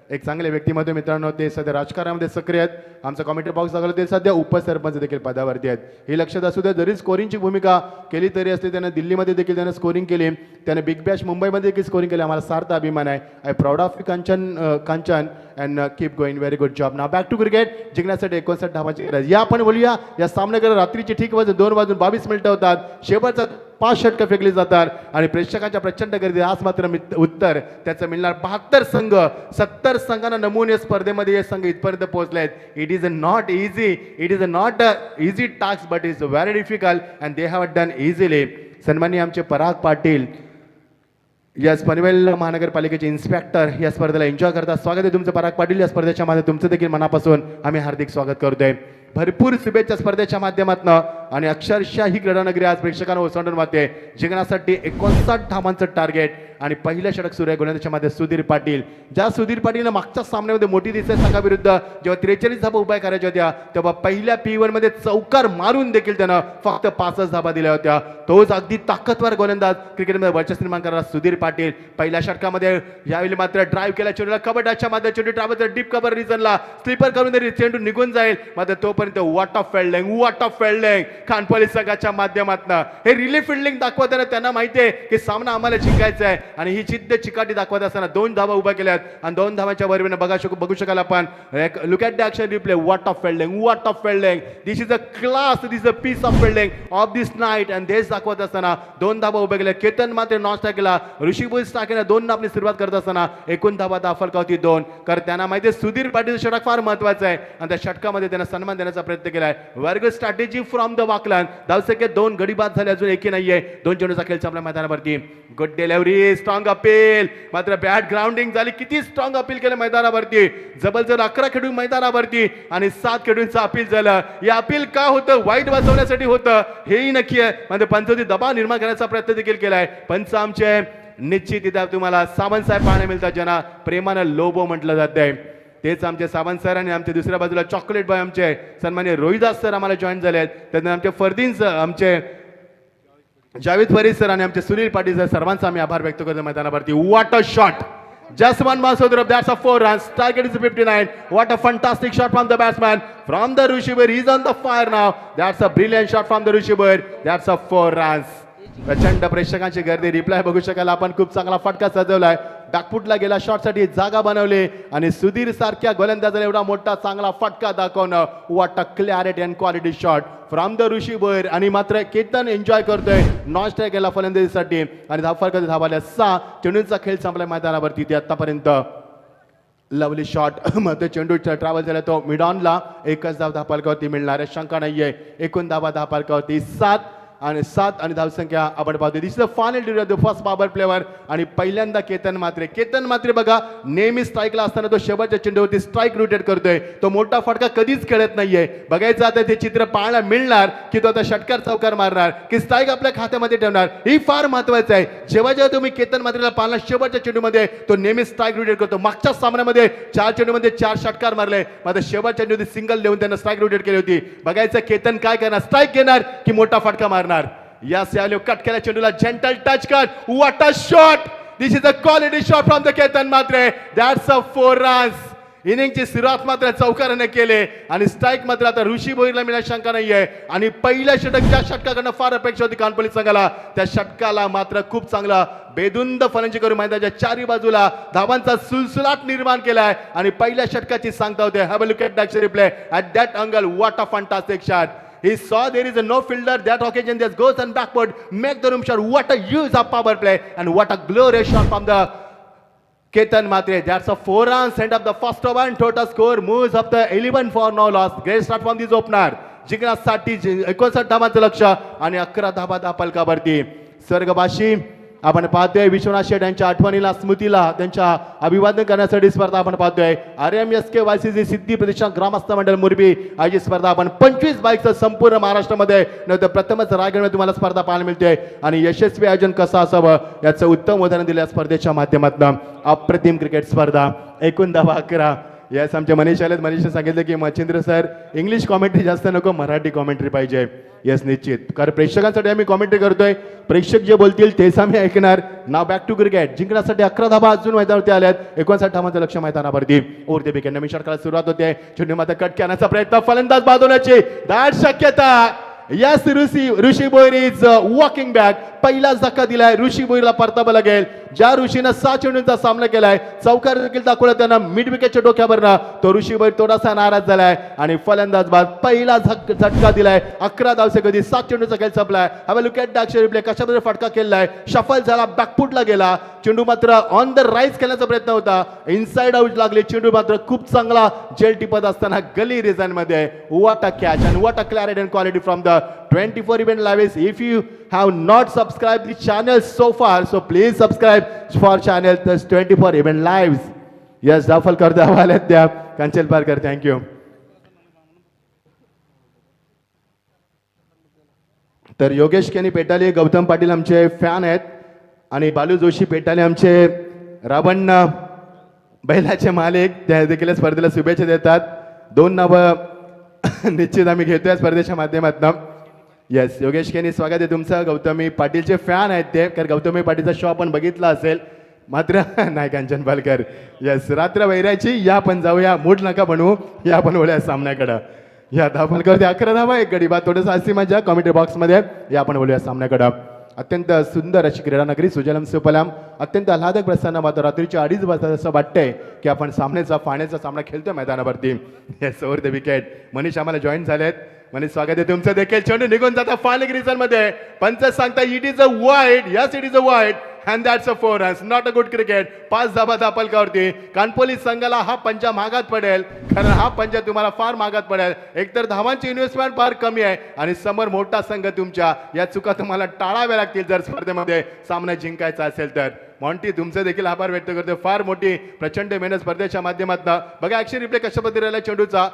एक चांगले व्यक्तिमत्व मित्रांनो, ते सध्या राजकारणामध्ये सक्रिय आहेत. आमचा कॉमेंट्री बॉक्स दाखवला ते सध्या उपसरपंच देखील पदावरती आहेत. हे लक्षात असू द्या, जरी स्कोरिंगची भूमिका केली तरी असते त्यानं दिल्लीमध्ये देखील त्यानं स्कोरिंग केली, त्याने बिग बॅश मुंबईमध्ये देखील स्कोरिंग केली. आम्हाला सार्थ अभिमान आहे. I proud of Kanchan and keep going, very good job. Now back to cricket. जिंकण्यासाठी 59 धावांची गरज. या आपण बोलूया या सामन्याकडे. रात्रीची ठीक 2 वाजून 22 मिनिटं होतात. शेवटचा 5 षटकं फेकली जातात आणि प्रेक्षकांच्या प्रचंड गर्दी. आज मात्र उत्तर त्याचं मिळणार. 72 संघ, 70 संघांना नमून या स्पर्धेमध्ये हे संघ इथपर्यंत पोहोचले आहेत. It is not a easy task but is very difficult and they have done easily. सन्माननीय आमचे पराग पाटील या पनवेल महानगरपालिकेचे इन्स्पेक्टर या स्पर्धेला एन्जॉय करतात. स्वागत आहे तुमचं पराग पाटील. या स्पर्धेच्या मध्ये तुमचं देखील मनापासून आम्ही हार्दिक स्वागत करतोय. भरपूर शुभेच्छा स्पर्धेच्या माध्यमातून आणि अक्षरशः ही क्रीडानगरी आज प्रेक्षकांना ओसंडून वाहते. जिंकण्यासाठी 59 धावांचं टार्गेट आणि पहिलं षटक सुरू आहे गोलंदाजीच्या मध्ये सुधीर पाटील. ज्या सुधीर पाटीलनं मागच्या सामन्यामध्ये मोठी दिसते संघाविरुद्ध जेव्हा 43 धाबा उभ्या करायच्या होत्या तेव्हा पहिल्या P1 मध्ये चौकार मारून देखील त्यानं फक्त 5 धाबा दिल्या होत्या. तोच अगदी ताकदवर गोलंदाज क्रिकेटमध्ये वर्चस्व निर्माण करणारा सुधीर पाटील पहिल्या षटकामध्ये यावेळी मात्र ड्राईव्ह केला चेंडूला कबड्डाच्या मध्ये चेंडू ट्रॅव्हल्स डीप कव्हर रिजनला स्लीपर करून तरी चेंडू निघून जाईल. मात्र तोपर्यंत वॉट ऑफ फिल्डिंग कानपोलीस संघाच्या माध्यमातून हे रिलीफ फिल्डिंग दाखवताना त्यांना माहिती आहे की सामना आम्हाला जिंकायचा आहे आणि ही जिद्द चिकाटी दाखवत असताना 2 धावा उभ्या केल्यात आणि 2 धावांच्या बरोबरीने बघू शकाल आपण. Look at the action replay. What of fielding. This is a class, this is a piece of fielding of this night and देश दाखवत असताना 2 धावा उभ्या केल्या. केतन मात्र नॉन केला. ऋषिभूल स्टाकेने 2 आपली सुरुवात करत असताना एकूण धावा दाफलका होती 2. कारण त्यांना माहिती आहे सुधीर पाटीलचं षटक फार महत्वाचं आहे आणि त्या षटकामध्ये त्यांना सन्मान देण्याचा प्रयत्न केलाय. वर्ग स्ट्रॅटेजी फ्रॉम द वाकलन. धावसंख्या 2 गडी बाद झाले, अजून एकही नाहीये. 2 चेंडूचा खेळ आपल्या मैदानावरती. Good delivery, strong appeal. मात्र बॅट ग्राउंडिंग झाली. किती स्ट्रॉंग अपील केलं मैदानावरती. जबरदस्त 11 खेळून मैदानावरती आणि 7 खेळूंचं अपील झालं. या अपील का होतं? वाईट वाजवण्यासाठी होतं हेही नक्की आहे. म्हणजे पंचावती दबाव निर्माण करण्याचा प्रयत्न देखील केलाय. पंच आमचे निश्चित इथं तुम्हाला सावंत साहेब पाहायला मिळतात ज्यांना प्रेमानं लोबो म्हटलं जातंय. तेच आमचे सावंत सर आणि आमच्या दुसऱ्या बाजूला चॉकलेट बॉय आमचे सन्माननीय रोहिदास सर आम्हाला जॉईन झाले आहेत. त्यानंतर आमचे फरदीन सर, आमचे जावेद फरीद सर आणि आमचे सुनील पाटील सर, सर्वांचा आम्ही आभार व्यक्त करतो मैदानावरती. What a shot. Just one more throw. That's a 4 runs. Target is 59. What a fantastic shot from the batsman. From the Rushibur. He's on the fire now. That's a brilliant shot from the Rushibur. That's a 4 runs. प्रचंड प्रेक्षकांची गर्दी. Reply बघू शकाल आपण. खूप चांगला फटका सजवलाय. बॅकफुटला गेला, शॉटसाठी जागा बनवली आणि सुधीर सारख्या गोलंदाजाला एवढा मोठा चांगला फटका दाखवणं. What a clarity and quality shot from the ऋषीवर. आणि मात्र केतन एन्जॉय करतोय नॉन स्ट्राईक केला फलंदाजीसाठी आणि धावफलकात धावाल्या 6. चेंडूंचा खेळ संपला मैदानावरती. ते आतापर्यंत लवली शॉट मध्ये चेंडू ट्रॅव्हल झाला तो मिडॉनला. 1च धाव धावफलकावरती मिळणार आहे, शंका नाहीये. एकूण धावा धावफलकावरती 7. आणि 7 आणि धावसंख्या आपण पाहतो. This is the final duty of the first power प्लेवर आणि पहिल्यांदा केतन मात्रे बघा नेहमी स्ट्राईकला असताना तो शेवटच्या चेंडूवरती स्ट्राईक रोटेट करतोय. तो मोठा फटका कधीच खेळत नाहीये. बघायचं आता ते चित्र पाहायला मिळणार की तो आता षटकार चौकार मारणार की स्ट्राईक आपल्या खात्यामध्ये ठेवणार. ही फार महत्वाचं आहे. जेव्हा जेव्हा तुम्ही केतन मात्रेला पाहिला शेवटच्या चेंडूमध्ये तो नेहमी स्ट्राईक रोटेट करतो. मागच्या सामन्यामध्ये 4 चेंडूमध्ये 4 षटकार मारले, मात्र शेवटच्या चेंडूमध्ये सिंगल देऊन त्यांना स्ट्राईक रोटेट केली होती. बघायचं केतन काय करणार, स्ट्राईक घेणार की मोठा फटका मारणार. या सॅल्यू कट केल्या चेंडूला gentle touch cut. What a shot. This is a quality shot from the Ketan Mhatre. That's a 4 runs. इनिंगची सुरुवात मात्र चौकाराने केले आणि स्ट्राईक मात्र आता ऋषी भोईरला मिळण्याची शंका नाहीये. आणि पहिल्या षटक ज्या षटकाकडनं फार अपेक्षा होती कानपल्ली संघाला, त्या षटकाला मात्र खूप चांगला बेधुंद फलंदाजी करून मैदानाच्या चारी बाजूला धावांचा सुलसुलाट निर्माण केलाय. आणि पहिल्या षटकाची सांगता होते. Have a look at that replay at that angle. What a fantastic shot. He saw there is a no fielder. That occasion just goes and backward, make the room shot. What a use of power play and what a glorious shot from the Ketan Matre. That's a 4 runs. Send up the first over and total score moves up the 11 for no loss. Great start from this opener. जिंकण्यासाठी 59 धावांचं लक्ष आणि 11 धावा धापलकावरती. स्वर्गवासी आपण पाहतोय विश्वनाथ शेठ यांच्या आठवणीला स्मृतीला त्यांच्या अभिवादन करण्यासाठी स्पर्धा आपण पाहतोय. RMSK YCC सिद्धी प्रतिष्ठान ग्रामस्थ मंडळ मुरबी आयोजित स्पर्धा आपण 25 बाईकचं संपूर्ण महाराष्ट्रामध्ये नव्हतं प्रथमच रायगडमध्ये तुम्हाला स्पर्धा पाहायला मिळते. आणि यशस्वी आयोजन कसं असावं याचं उत्तम उदाहरण दिलं स्पर्धेच्या माध्यमातून. अप्रतिम क्रिकेट स्पर्धा. एकूण धावा 11. यास आमचे मनीष आलेत. मनीषने सांगितलं की मच्छिंद्र सर इंग्लिश कॉमेंट्री जास्त नको, मराठी कॉमेंट्री पाहिजे. येस निश्चित, कारण प्रेक्षकांसाठी आम्ही कॉमेंट्री करतोय. प्रेक्षक जे बोलतील तेच आम्ही ऐकणार. नाव बॅक टू क्रिकेट. जिंकण्यासाठी 11 धावा अजून मैदानावरती आल्यात. 59 धावांचं लक्ष मैदानावरती. ओव्हर द विकेट नवीन षटकाला सुरुवात होते. चेंडू मात्र कट करण्याचा प्रयत्न, फलंदाज बाजवण्याची दाट शक्यता. Yes Rishi Bhoir is walking back. पहिलाच धक्का दिलाय. ऋषी भोईरला परतावं लागेल. ज्या ऋषीनं 6 चेंडूंचा सामना केलाय, चौकार देखील दाखवला त्यांना मिड विकेटच्या डोक्यावरनं, तो ऋषी भोईर थोडासा नाराज झालाय आणि फलंदाज बाद पहिला झटका दिलाय. 11 धावसे कधी 7 चेंडूचा खेळ संपलाय. हवे लुक ॲट द रिप्ले. कशाबद्दल फटका केलाय, शफल झाला, बॅकफुटला गेला. चेंडू मात्र ऑन द राईज खेळण्याचा प्रयत्न होता, इनसाइड आउट लागले. चेंडू मात्र खूप चांगला जेल टिपत असताना गली रिझन मध्ये. What a catch and what a clarity and quality from the 24 event lives. If you have not subscribed the channel so far, so please subscribe for channel 24 event lives. Yes, Zafal करते हवाले द्या कंचल Parkar. Thank you. तर योगेश केनी पेटाले, गौतम पाटील आमचे fan आहेत आणि बालू जोशी पेटाले आमचे रावण बैलाचे मालिक, त्या देखील स्पर्धेला शुभेच्छा देतात. 2 नावं निश्चित आम्ही घेतोय स्पर्धेच्या माध्यमातून. येस योगेश केनी स्वागत आहे तुमचं. गौतमी पाटीलचे फॅन आहेत ते, कारण गौतमी पाटीलचा शो आपण बघितला असेल. मात्र नाही कांचन पालकर. येस रात्र वैरायची. या आपण जाऊया, मूड नका बनवू, या आपण वळूया सामन्याकडं. या धावफलकावरती 11 धावा, 1 गडी बाद. थोडंसं हसी मजा कॉमेंट्री बॉक्समध्ये. या आपण बोलूया सामन्याकडं. अत्यंत सुंदर अशी क्रीडा नगरी, सुजलम सुफलाम, अत्यंत आल्हादक प्रसन्न मात्र रात्रीच्या 2:30 वाजता असं वाटतंय की आपण फाण्याचा सामना खेळतोय मैदानावरती. Yes over the wicket. Manish आम्हाला जॉईन झालेत. मनीष स्वागत आहे तुमचं देखील. चेंडू निघून जाता फायनल रिझन मध्ये. पंच सांगता it is a wide. Yes it is a wide and that's a 4 runs. Not a good cricket. 5 धावा धापलकावरती. कानपोली संघाला हा पंजा महागात पडेल, कारण हा पंजा तुम्हाला फार महागात पडेल. एकतर धावांची इन्व्हेस्टमेंट फार कमी आहे आणि समोर मोठा संघ तुमच्या. या चुका तुम्हाला टाळाव्या लागतील जर स्पर्धेमध्ये सामना जिंकायचा असेल तर. मॉन्टी तुमचे देखील आभार व्यक्त करतो. फार मोठी प्रचंड मेहनत स्पर्धेच्या माध्यमातून. बघा ॲक्शन रिप्ले कशा पद्धतीने राहिला चेंडूचा.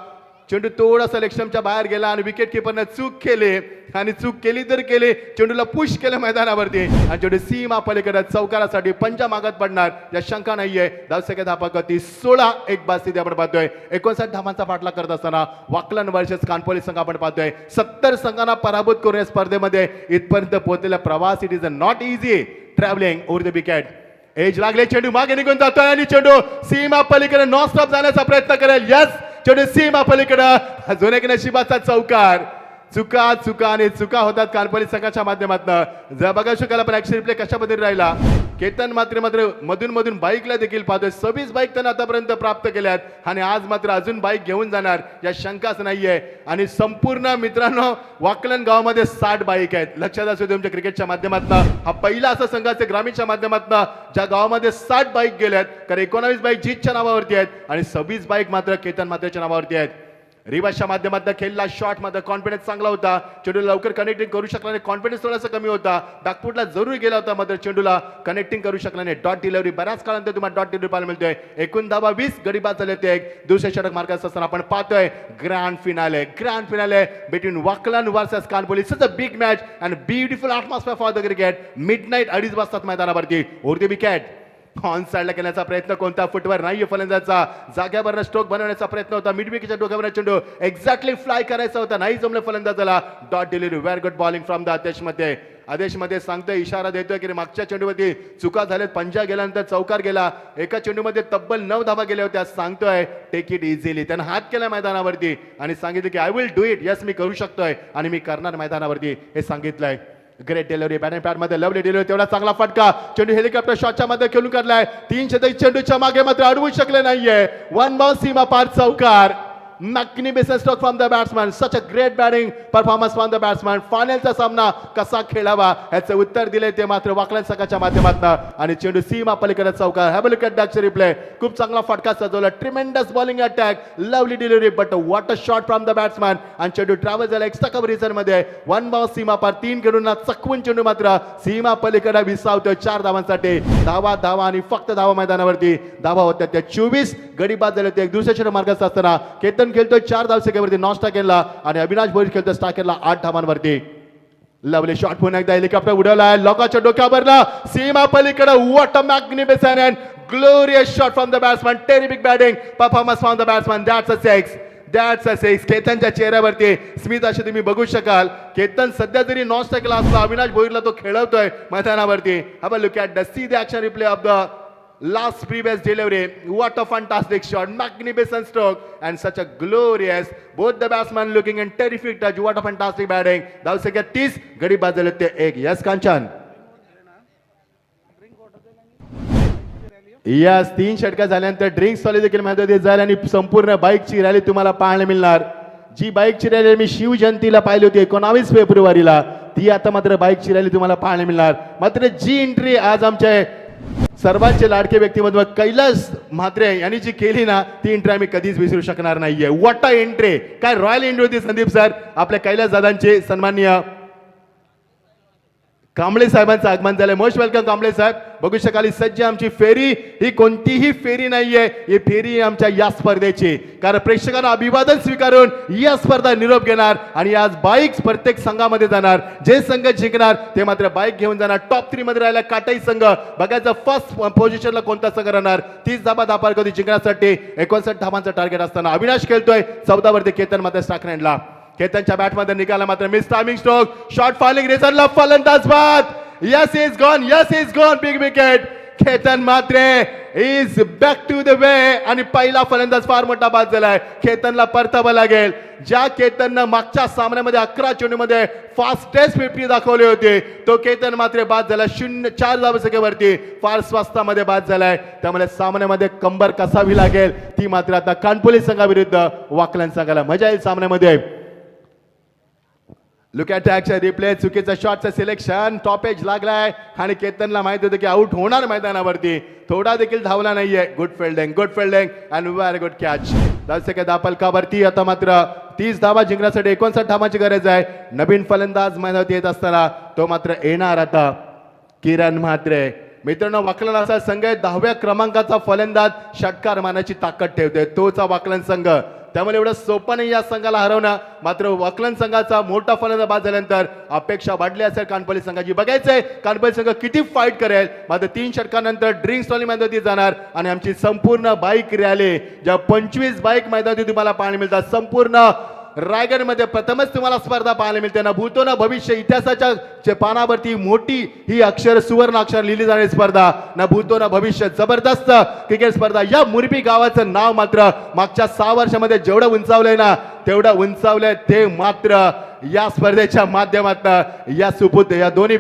चेंडू थोडासा लेक्शमच्या बाहेर गेला आणि विकेट किपरने चूक केली आणि चूक केली तर केली. चेंडूला पुश केलं मैदानावरती आणि चेंडू सीमा पलीकडे चौकारासाठी पंजा मागत पडणार या शंका नाहीये. धावसंख्या धापकती 16. 1 बाद स्थिती आपण पाहतोय. 59 धावांचा पाठलाग करत असताना वाकलन वर्सेस कानपोली संघ आपण पाहतोय. 70 संघांना पराभूत करून या स्पर्धेमध्ये इथपर्यंत पोहोचलेला प्रवास. It is a not easy travelling over the wicket. Edge लागले, चेंडू मागे निघून जातोय आणि चेंडू सीमा पलीकडे नॉन स्टॉप जाण्याचा प्रयत्न करेल. यस चेंडू सीमा पलीकडे. अजून एक नशिबाचा चौकार. चुका आणि चुका होतात कानपोली संघाच्या माध्यमातून. जर बघा शकाल आपण ऍक्शन रिप्ले कशा पद्धतीने राहिला. केतन मात्र मधून बाईकला देखील पाहतोय. 26 बाईक त्यांना आतापर्यंत प्राप्त केल्यात आणि आज मात्र अजून बाईक घेऊन जाणार या शंकाच नाहीये. आणि संपूर्ण मित्रांनो वाकलन गावामध्ये 60 बाईक आहेत. लक्षात असू दे तुमच्या क्रिकेटच्या माध्यमातून. हा पहिला असा संघ असेल ग्रामीणच्या माध्यमातून ज्या गावामध्ये 60 बाईक गेल्यात, कारण 19 बाईक जीतच्या नावावरती आहेत आणि 26 बाईक मात्र केतन मात्रेच्या नावावरती आहेत. रिवर्सच्या माध्यमातून खेळला शॉट मध्ये कॉन्फिडन्स चांगला होता, चेंडूला लवकर कनेक्टिंग करू शकला नाही, कॉन्फिडन्स थोडासा कमी होता, बॅकफुटला जरूर गेला होता मात्र चेंडूला कनेक्टिंग करू शकला नाही. डॉट डिलिव्हरी बऱ्याच काळानंतर तुम्हाला डॉट डिलिव्हरी पाहायला मिळतोय. एकूण धावा 20, गडी बाद झाले ते एक. दुसरे षटक मार्गात असताना आपण पाहतोय grand finale between Wakalan versus Kanpuli. Such a big match and beautiful atmosphere for the cricket. Midnight 2:30 वाजतात मैदानावरती. उरती विकेट ऑन साइडला केल्याचा प्रयत्न कोणता फुटवर नाहीये फलंदाजाचा. जाग्यावर स्ट्रोक बनवण्याचा प्रयत्न होता, मिड विकेटच्या डोक्यावर चेंडू एक्झॅक्टली फ्लाय करायचा होता, नाही जमलं फलंदाजाला. Dot delivery very good bowling from the आदेशमध्ये सांगतोय, इशारा देतोय की मागच्या चेंडूवरती चुका झाल्यात, पंजा गेल्यानंतर चौकार गेला, एका चेंडूमध्ये तब्बल 9 धावा गेल्या होत्या. सांगतोय टेक इट इझिली. त्यानं हात केला मैदानावरती आणि सांगितलं की I will do it. Yes मी करू शकतोय आणि मी करणार मैदानावरती हे सांगितलंय. ग्रेट डिलिव्हरी बॅटिंग पॅड मध्ये लवली डिलिव्हरी, तेवढा चांगला फटका. चेंडू हेलिकॉप्टर शॉटच्या मध्ये खेळून काढलाय. 3 शतक चेंडूच्या मागे मात्र अडवू शकले नाहीये. 1 बॉल सीमा पार चौकार. magnificent stroke from the batsman. Such a great batting performance from the batsman. फायनलचा सामना कसा खेळावा याचे उत्तर दिले ते मात्र वाकलन संघाच्या माध्यमातून आणि चेंडू सीमा पलीकडे चौकार. Have a look at that replay. खूप चांगला फटका सजवला. Tremendous bowling attack, lovely delivery, but what a shot from the batsman. आणि चेंडू ट्रॅव्हल झाला एक्स्ट्रा कव्हर रिझन मध्ये. 1 बॉल सीमा पार 3 खेळून चकवून चेंडू मात्र सीमा पलीकडे विसावतोय 4 धावांसाठी. धावा आणि फक्त धावा मैदानावरती. धावा होत्या त्या 24, गडी बाद झाले ते एक. दुसऱ्या षटक मार्गात असताना केतन खेळतोय 4 धावसंख्येवरती नॉन स्टाकेनला आणि अविनाश भोईर खेळतोय स्टाकेनला 8 धावांवरती. लवली शॉट पुन्हा एकदा हेलिकॉप्टर उडवलाय, लोकांच्या डोक्यावरला सीमा पलीकडे. What a magnificent and glorious shot from the batsman. Terrific batting performance from the batsman. That's a six. केतनच्या चेहऱ्यावरती स्मित असे तुम्ही बघू शकाल. केतन सध्या जरी नॉन स्टाकेला असला, अविनाश भोईरला तो खेळवतोय मैदानावरती. Have a look at the see the action replay off the last previous delivery. What a fantastic shot, magnificent stroke and such a glorious, both the batsmen looking in terrific touch. What a fantastic batting. धावसंख्या 30, गडी बाद झाले ते 1. Yes Kanchan. Yes 3 षटका झाल्यानंतर drinks वाले देखील मैदानात जाईल आणि संपूर्ण बाईकची रॅली तुम्हाला पाहायला मिळणार. जी बाईकची रॅली मी शिवजयंतीला पाहिली होती 19 फेब्रुवारीला, ती आता मात्र बाईकची रॅली तुम्हाला पाहायला मिळणार. मात्र जी एंट्री आज आमच्या सर्वांचे लाडके व्यक्तिमत्व कैलास म्हात्रे यांनी जी केली ना, ती एंट्री आम्ही कधीच विसरू शकणार नाहीये. What a entry. काय रॉयल एंट्री होती संदीप सर. आपल्या कैलास दादांचे सन्माननीय कांबळे साहेबांचं आगमन झालंय. मोस्ट वेलकम कांबळे साहेब. बघू शकाल सज्ज आमची फेरी ही कोणतीही फेरी नाहीये, ही फेरी आमच्या या स्पर्धेची. कारण प्रेक्षकांना अभिवादन स्वीकारून या स्पर्धा निरोप घेणार आणि आज बाईक्स प्रत्येक संघामध्ये जाणार. जे संघ जिंकणार ते मात्र बाईक घेऊन जाणार. टॉप 3 मध्ये राहिला काटाई संघ. बघायचं फर्स्ट पोझिशनला कोणता संघ राहणार. 30 धाबा दापार कधी जिंकण्यासाठी 59 धाबांचं टार्गेट असताना अविनाश खेळतोय 14 वरती. केतन मात्र स्टाकरँडला. केतनच्या बॅटमध्ये निघाला मात्र miss timing stroke. Shot falling रिझनला फलंदाज बाद. Yes is gone. Big wicket. Ketan मात्र is back to the way आणि पहिला फलंदाज फार मोठा बाद झालाय. केतनला परतावं लागेल. ज्या केतननं मागच्या सामन्यामध्ये 11 चेंडूमध्ये फास्टेस्ट 50 दाखवले होते, तो केतन मात्र बाद झाला 4 धावसंख्येवरती. फार स्वस्तामध्ये बाद झालाय. त्यामुळे सामन्यामध्ये कंबर कसावी लागेल ती मात्र आता कानपुली संघाविरुद्ध वाकलन संघाला. मजा येईल सामन्यामध्ये. Look at action replay. चुकीचं शॉटचं सिलेक्शन. टॉप एज लागलाय आणि केतनला माहित होतं की आउट होणार मैदानावरती. थोडा देखील धावला नाहीये. Good fielding and very good catch. धावसंख्या दापलकावरती. आता मात्र 30 धावा जिंकण्यासाठी 59 धावांची गरज आहे. नवीन फलंदाज मैदानात येत असताना तो मात्र येणार आता किरण म्हात्रे. मित्रांनो, वाकलन असा संघ आहे 10व्या क्रमांकाचा फलंदाज षटकार मारण्याची ताकद ठेवतोय. तोचा वाकलन संघ. त्यामुळे एवढं सोपं नाही या संघाला हरवणं. मात्र वाकलन संघाचा मोठा फलंदाज बाद झाल्यानंतर अपेक्षा वाढली असेल कानपल्ली संघाची. बघायचंय कानपल्ली संघ किती फाईट करेल. मात्र 3 षटकानंतर ड्रिंक्स वाली मैदानात जाणार आणि आमची संपूर्ण बाईक रॅली, ज्या 25 बाईक मैदानात तुम्हाला पाहायला मिळतात, संपूर्ण रायगडमध्ये प्रथमच तुम्हाला स्पर्धा पाहायला मिळते. ना भूतो ना भविष्य, इतिहासाच्या पानावरती मोठी ही अक्षर, सुवर्ण अक्षर लिहिली जाणारी स्पर्धा. ना भूतो ना भविष्य. जबरदस्त क्रिकेट स्पर्धा. या मुरबी गावाचं नाव मात्र मागच्या 6 वर्षामध्ये जेवढं उंचावलंय ना, तेवढं उंचावलंय ते मात्र या स्पर्धेच्या माध्यमातून या सुपुत्र, या दोन्ही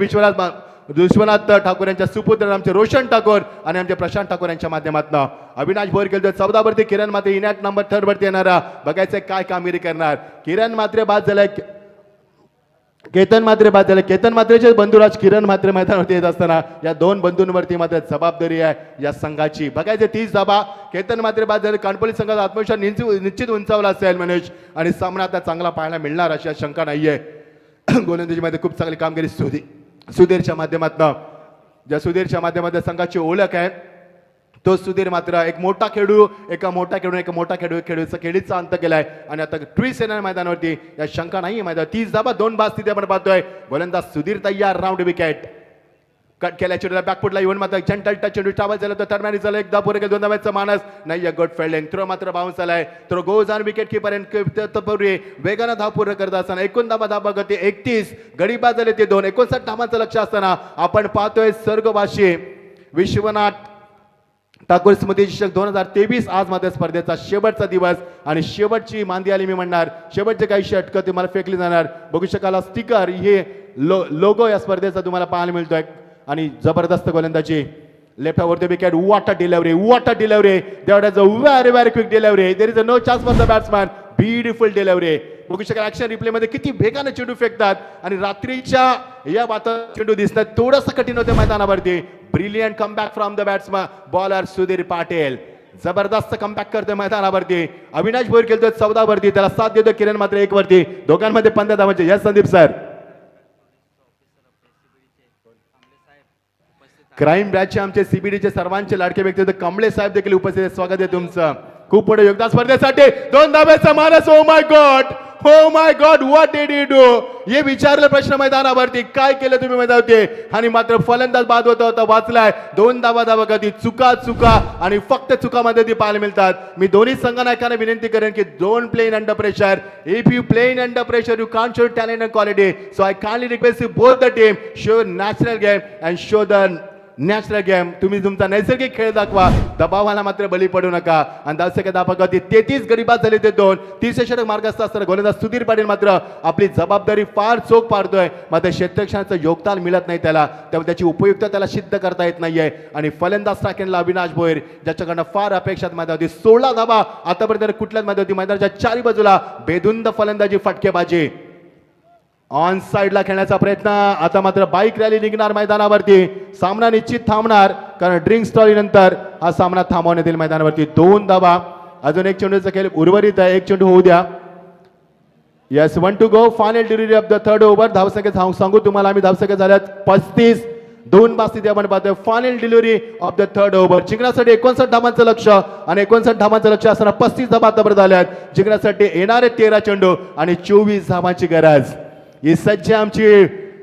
विश्वनाथ ठाकूर यांच्या सुपुत्र आमचे रोशन ठाकूर आणि आमचे प्रशांत ठाकूर यांच्या माध्यमातून. अविनाश भोईर खेळतोय 14 वरती. किरण मात्र इनॅट नंबर 3 वरती येणारा. बघायचंय काय कामगिरी करणार. किरण मात्र बाद झालाय. केतन म्हात्रे बाद झाले. केतन म्हात्रेचे बंधुराज किरण म्हात्रे मैदानावरती येत असताना या दोन बंधूंवरती मात्र जबाबदारी आहे या संघाची. बघायचे 30 धाबा. केतन म्हात्रे बाद झाले. कानपोली संघाचा आत्मविश्वास निश्चित उंचावला असेल मनीष आणि सामना आता चांगला पाहायला मिळणार अशी शंका नाहीये. गोलंदाजीमध्ये खूप चांगली कामगिरी सुधीरच्या माध्यमातून ज्या सुधीरच्या माध्यमातून संघाची ओळख आहे तो सुधीर मात्र एक मोठा खेळू एका मोठा खेळीचा अंत केलाय आणि आता ट्विस्ट येणार मैदानावरती या शंका नाही मैदान. 30 धाबा 2 बाद स्थिती आपण पाहतोय. गोलंदाज सुधीर तयार. राऊंड विकेट कट केल्या चेंडूला बॅकफुटला येऊन मात्र जंटल टच चेंडू ट्रॅव्हल झाला तर थर्ड झाला. एकदा पुरे गेला 2 धाब्याचा मानस नाही. Good fielding. थ्रो मात्र बाउन्स आलाय. Throw goes on wicket keeper पूर्वी वेगानं धाव पूर्ण करत असताना 29 धाबा गती 31 गडी बाद झाले ते 2. 59 धावांचं लक्ष असताना आपण पाहतोय स्वर्गवासी विश्वनाथ ठाकूर स्मृती चषक 2023 आज मात्र स्पर्धेचा शेवटचा दिवस आणि शेवटची मांदी आली मी म्हणणार. शेवटचे काही षटकं तुम्हाला फेकली जाणार. बघू शकाल स्टिकर हे लोगो या स्पर्धेचा तुम्हाला पाहायला मिळतोय आणि जबरदस्त गोलंदाजी. Left over the wicket. What a delivery. देवड is a very quick delivery. There is no chance for the batsman. Beautiful delivery. बघू शकाल ऍक्शन रिप्ले मध्ये किती वेगाने चेंडू फेकतात आणि रात्रीच्या या वातावरणात चेंडू दिसतात. थोडंसं कठीण होतं मैदानावरती. Brilliant comeback from the batsman bowler Sudhir Patil. जबरदस्त कमबॅक करतोय मैदानावरती. अविनाश भोईर खेळतोय 14 वरती. त्याला साथ देतोय किरण मात्र 1 वरती. दोघांमध्ये 15 धावांचे. Yes Sandeep sir. क्राईम ब्रँचचे आमचे सीबीडीचे सर्वांचे लाडके व्यक्ती कमळे साहेब देखील उपस्थित आहेत. स्वागत आहे तुमचं. खूप पुढे योगदान स्पर्धेसाठी 2 धाब्याचा मानस. Oh my God what did you do. हे विचारलं प्रश्न मैदानावरती. काय केलं तुम्ही मैदानावरती आणि मात्र फलंदाज बाद होता वाचलाय. 2 धावा गती. चुका आणि फक्त चुकामध्ये ती पाहायला मिळतात. मी दोन्ही संघनायकांना विनंती करेन की don't play in under pressure. If you play in under pressure you can't show talent and quality. So I kindly request you both the team show natural game and show the natural game. तुम्ही तुमचा नैसर्गिक खेळ दाखवा. दबावाला मात्र बळी पडू नका. आणि धावसंख्या धापगती 33 गडी बाद झाले ते 2. 30 षटक मार्गस्थ असताना गोलंदाज सुधीर पाटील मात्र आपली जबाबदारी फार चोख पाडतोय. मात्र क्षेत्ररक्षणाचं योगदान मिळत नाही त्याला. त्यामुळे त्याची उपयुक्तता त्याला सिद्ध करता येत नाहीये. आणि फलंदाज टाकेनला अविनाश भोईर ज्याच्याकडनं फार अपेक्षात मैदानावरती 16 धावा आतापर्यंत कुठल्याच मैदानावरती. मैदानाच्या चारी बाजूला बेधुंद फलंदाजी फटकेबाजी. ऑन साइडला खेळण्याचा प्रयत्न. आता मात्र बाईक रॅली निघणार मैदानावरती. सामना निश्चित थांबणार कारण ड्रिंक स्टॉली नंतर हा सामना थांबवण्यात येईल मैदानावरती. 2 धावा. अजून एक चेंडूचा खेळ उर्वरित आहे. एक चेंडू होऊ द्या. Yes 1 to go. Final delivery of the third over. धावसंख्या सांगू तुम्हाला आम्ही. धावसंख्या झाल्यात 35. 2 बाद स्थिती आपण पाहतोय. Final delivery of the third over. जिंकण्यासाठी 59 धावांचं लक्ष आणि 59 धावांचं लक्ष असताना 35 धावा आतापर्यंत आल्यात. जिंकण्यासाठी येणारे 13 चेंडू आणि 24 धावांची गरज. ही सज्ज आमची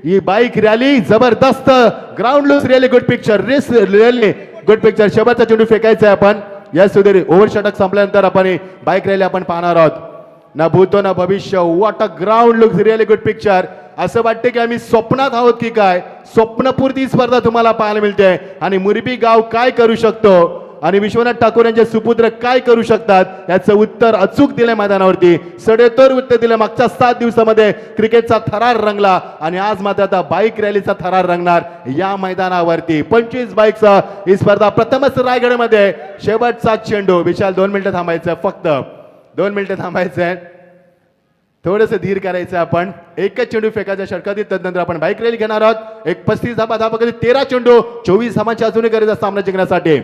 ही बाईक रॅली. जबरदस्त ground looks really good picture. Race really good picture. शेवटचा चेंडू फेकायचा आहे आपण. या सुधीर ओव्हर षटक संपल्यानंतर आपण बाईक रॅली आपण पाहणार आहोत. ना भूतो ना भविष्य. What a ground looks really good picture. असं वाटतं की आम्ही स्वप्नात आहोत की काय. स्वप्नपूर्ती स्पर्धा तुम्हाला पाहायला मिळते आणि मुरबी गाव काय करू शकतो आणि विश्वनाथ ठाकूर यांचे सुपुत्र काय करू शकतात याचं उत्तर अचूक दिलं मैदानावरती. सडेतोड उत्तर दिलं. मागच्या 7 दिवसामध्ये क्रिकेटचा थरार रंगला आणि आज मात्र आता बाईक रॅलीचा थरार रंगणार या मैदानावरती. 25 बाईकचा ही स्पर्धा प्रथमच रायगडमध्ये. शेवटचा चेंडू. विशाल 2 मिनिटं थांबायचं. फक्त 2 मिनिटं थांबायचंय. थोडंसं धीर करायचं आपण. एकच चेंडू फेकायचा षटकातील. तदनंतर आपण बाईक रॅली घेणार आहोत. 35 धाबा 13 चेंडू 24 धावांची अजूनही गरज सामना जिंकण्यासाठी.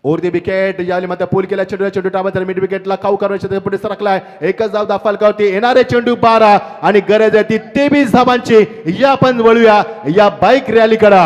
ओव्हर दी विकेट. यावेळी मात्र पूल केला चेंडू टाळा मिड विकेटला खाऊ करण्याच्या पुढे सरकलाय. एकच धाव दाफालकावरती. येणारे चेंडू 12 आणि गरज आहे ती 23 धावांची. या आपण वळूया या बाईक रॅलीकडे.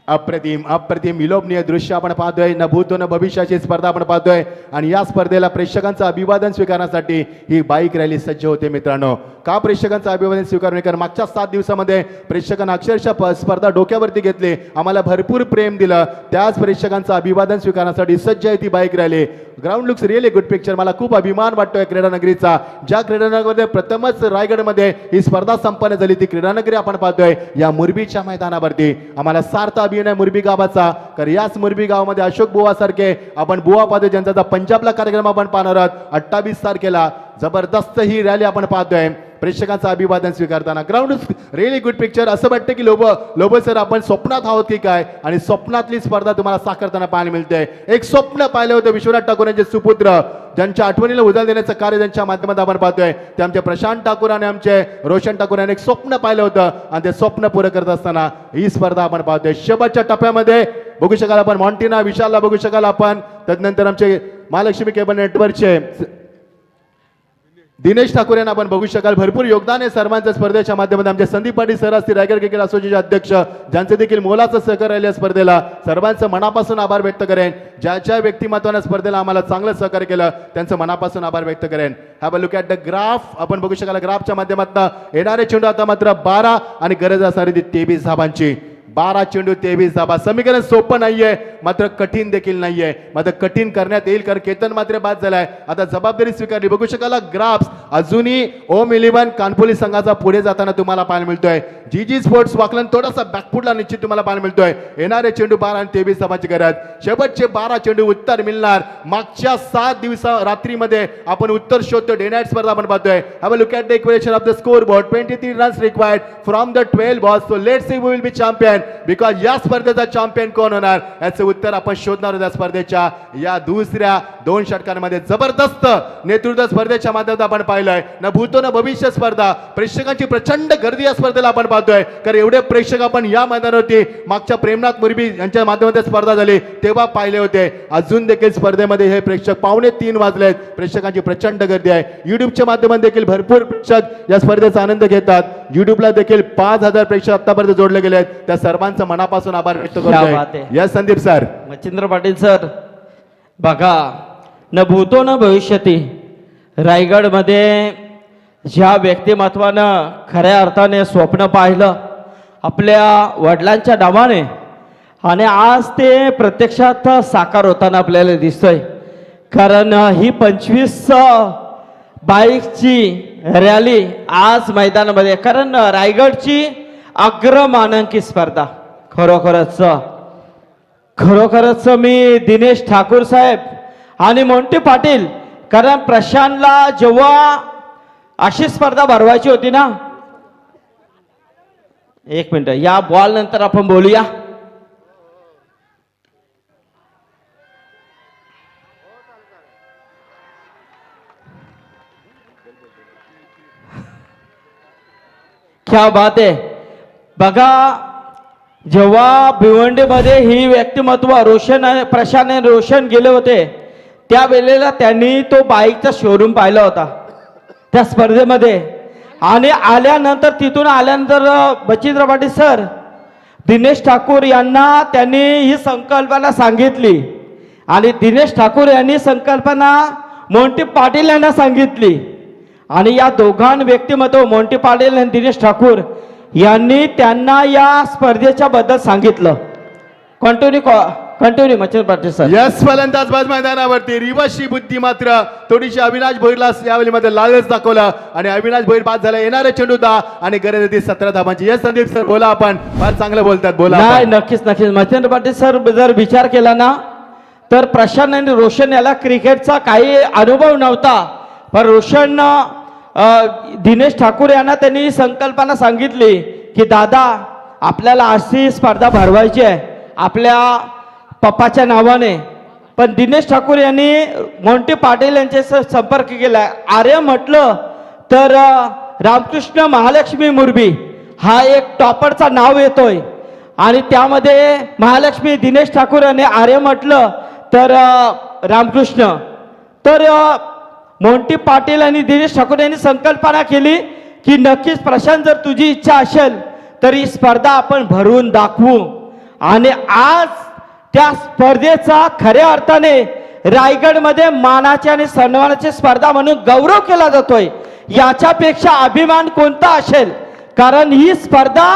अप्रतिम विलोभनीय दृश्य आपण पाहतोय. न भूतो न भविष्याची स्पर्धा आपण पाहतोय आणि या स्पर्धेला प्रेक्षकांचं अभिवादन स्वीकारण्यासाठी ही बाईक रॅली सज्ज होते मित्रांनो. का प्रेक्षकांचं अभिवादन स्वीकारणे कारण मागच्या 7 दिवसामध्ये प्रेक्षकांना अक्षरशः स्पर्धा डोक्यावरती घेतली. आम्हाला भरपूर प्रेम दिलं. त्याच प्रेक्षकांचं अभिवादन स्वीकारण्यासाठी सज्ज आहे ती bike rally. Ground looks really good picture. मला खूप अभिमान वाटतोय क्रीडानगरीचा. ज्या क्रीडानगरीमध्ये प्रथमच रायगडमध्ये ही स्पर्धा संपन्न झाली ती क्रीडानगरी आपण पाहतोय या मुरबीच्या मैदानावरती. आम्हाला सार्थ अभिनय मुरबी गावाचा कारण याच मुरबी गावामध्ये अशोक बुवा सारखे आपण बुवा पाहतोय ज्यांचा पंजाबला कार्यक्रम आपण पाहणार आहोत 28 तारखेला. जबरदस्त ही रॅली आपण पाहतोय प्रेक्षकांचं अभिवादन स्वीकारताना. Ground really good picture. असं वाटतं की लोबो सर आपण स्वप्नात आहोत की काय, आणि स्वप्नातली स्पर्धा तुम्हाला साकारताना पाहायला मिळते. एक स्वप्न पाहिलं होतं विश्वनाथ ठाकूर यांचे सुपुत्र, ज्यांच्या आठवणीला उजाळ देण्याचं कार्य ज्यांच्या माध्यमात आपण पाहतोय ते आमचे प्रशांत ठाकूर आणि आमचे रोशन ठाकूर यांनी एक स्वप्न पाहिलं होतं, आणि ते स्वप्न पूर्ण करत असताना ही स्पर्धा आपण पाहतोय. शेवटच्या टप्प्यामध्ये बघू शकाल आपण मॉन्टिना विशालला बघू शकाल आपण. त्यानंतर आमचे महालक्ष्मी केबल नेटवर्कचे दिनेश ठाकूर यांना आपण बघू शकाल. भरपूर योगदान आहे सर्वांच्या स्पर्धेच्या माध्यमातून. आमचे संदीप पाटील सर असतील, रायगड क्रिकेट असोसिएशनचे अध्यक्ष, ज्यांचे देखील मोलाचं सहकार्य राहिले या स्पर्धेला. सर्वांचं मनापासून आभार व्यक्त करेन. ज्या व्यक्तिमत्वानं स्पर्धेला आम्हाला चांगलं सहकार्य केलं त्यांचं मनापासून आभार व्यक्त करेन. Have a look at the graph. आपण बघू शकाल ग्राफच्या माध्यमातून येणारे चेंडू आता मात्र 12 आणि गरज असणारी ती 23 धाबांची. 12 चेंडू 23 धाबा. समीकरण सोपं नाहीये मात्र कठीण देखील नाहीये, मात्र कठीण करण्यात येईल कारण केतन मात्र बाद झालाय. आता जबाबदारी स्वीकारली. बघू शकाल ग्राफ्स अजूनही ओम 11 कानपोली संघाचा पुढे जाताना तुम्हाला पाहायला मिळतोय. जीजी स्पोर्ट्स वाकलन थोडासा बॅकफुटला निश्चित तुम्हाला पाहायला मिळतोय. येणारे चेंडू 12 आणि 23 धाबांची गरज. शेवटचे 12 चेंडू उत्तर मिळणार. मागच्या 7 दिवसा रात्रीमध्ये आपण उत्तर शोधतो. डे नाईट स्पर्धा आपण पाहतोय. Have a look at the equation of the score board. 23 runs required from the 12 balls. So let's see who will be champion, because या स्पर्धेचा चॅम्पियन कोण होणार याचं उत्तर आपण शोधणार आहोत. स्पर्धेच्या या दुसऱ्या 2 षटकांमध्ये जबरदस्त नेतृत्व स्पर्धेच्या माध्यमातून आपण पाहिलंय. न भूतो न भविष्य स्पर्धा. प्रेक्षकांची प्रचंड गर्दी या स्पर्धेला आपण पाहतोय, कारण एवढे प्रेक्षक आपण या मैदानावरती मागच्या प्रेमनाथ मुरबी यांच्या माध्यमातून स्पर्धा झाली तेव्हा पाहिले होते. अजून देखील स्पर्धेमध्ये हे प्रेक्षक 2:45 वाजलेत. प्रेक्षकांची प्रचंड गर्दी आहे. युट्यूबच्या माध्यमातून देखील भरपूर प्रेक्षक या स्पर्धेचा आनंद घेतात. युट्यूबला देखील 5,000 प्रेक्षक आतापर्यंत जोडले गेले आहेत. त्या सर्वांचं मनापासून आभार व्यक्त करतोय. या संदीप सर. मच्छिंद्र पाटील सर, बघा न भूतो न भविष्यती. रायगडमध्ये ज्या व्यक्तिमत्वानं खऱ्या अर्थाने स्वप्न पाहिलं आपल्या वडिलांच्या नावाने, आणि आज ते प्रत्यक्षात साकार होताना आपल्याला दिसतोय. कारण ही 25 बाईकची रॅली आज मैदानामध्ये, कारण रायगडची अग्रमानांकित स्पर्धा. खरोखरच मी दिनेश ठाकूर साहेब आणि मोंटी पाटील, कारण प्रशांतला जेव्हा अशी स्पर्धा भरवायची होती ना, 1 मिनिट या बॉल नंतर आपण बोलूया. क्या बात आहे. बघा जेव्हा भिवंडीमध्ये ही व्यक्तिमत्व प्रशांत आणि रोशन गेले होते त्यावेळेला त्यांनी तो बाईकचा शोरूम पाहिला होता त्या स्पर्धेमध्ये. आणि तिथून आल्यानंतर मच्छिंद्र पाटील सर दिनेश ठाकूर यांना त्यांनी ही संकल्पना सांगितली, आणि दिनेश ठाकूर यांनी संकल्पना मोंटी पाटील यांना सांगितली, आणि या दोघां व्यक्तिमत्व मोंटी पाटील आणि दिनेश ठाकूर यांनी त्यांना या स्पर्धेच्या बद्दल सांगितलं. Continue Machhindra Patil sir. Yes, फलंदाज बाज मैदानावरती रिवर्सची बुद्धी मात्र थोडीशी अविनाश भोईरला यावेळी मध्ये लालच दाखवला, आणि अविनाश भोईर बाद झाला. येणारे चेंडू 10 आणि गरज होती 17 धाबांची. यस संदीप सर, बोला. आपण फार चांगलं बोलतात, बोला. नाही, नक्कीच मच्छिंद्र पाटील सर, जर विचार केला ना तर प्रशांत आणि रोशन याला क्रिकेटचा काही अनुभव नव्हता, पण रोशन दिनेश ठाकूर यांना त्यांनी संकल्पना सांगितली की दादा आपल्याला अशी स्पर्धा भरवायची आहे आपल्या पप्पाच्या नावाने. पण दिनेश ठाकूर यांनी मोंटी पाटील यांचे संपर्क केला. आर्य म्हटलं तर रामकृष्ण महालक्ष्मी मुरबी हा एक टॉपरचा नाव येतोय, आणि त्यामध्ये महालक्ष्मी दिनेश ठाकूर यांनी आर्य म्हटलं तर रामकृष्ण. तर मोंटी पाटील आणि दिनेश ठाकूर यांनी संकल्पना केली की नक्कीच प्रशांत, जर तुझी इच्छा असेल तर ही स्पर्धा आपण भरवून दाखवू. आणि आज त्या स्पर्धेचा खऱ्या अर्थाने रायगडमध्ये मानाची आणि सन्मानाची स्पर्धा म्हणून गौरव केला जातोय. याच्यापेक्षा अभिमान कोणता असेल, कारण ही स्पर्धा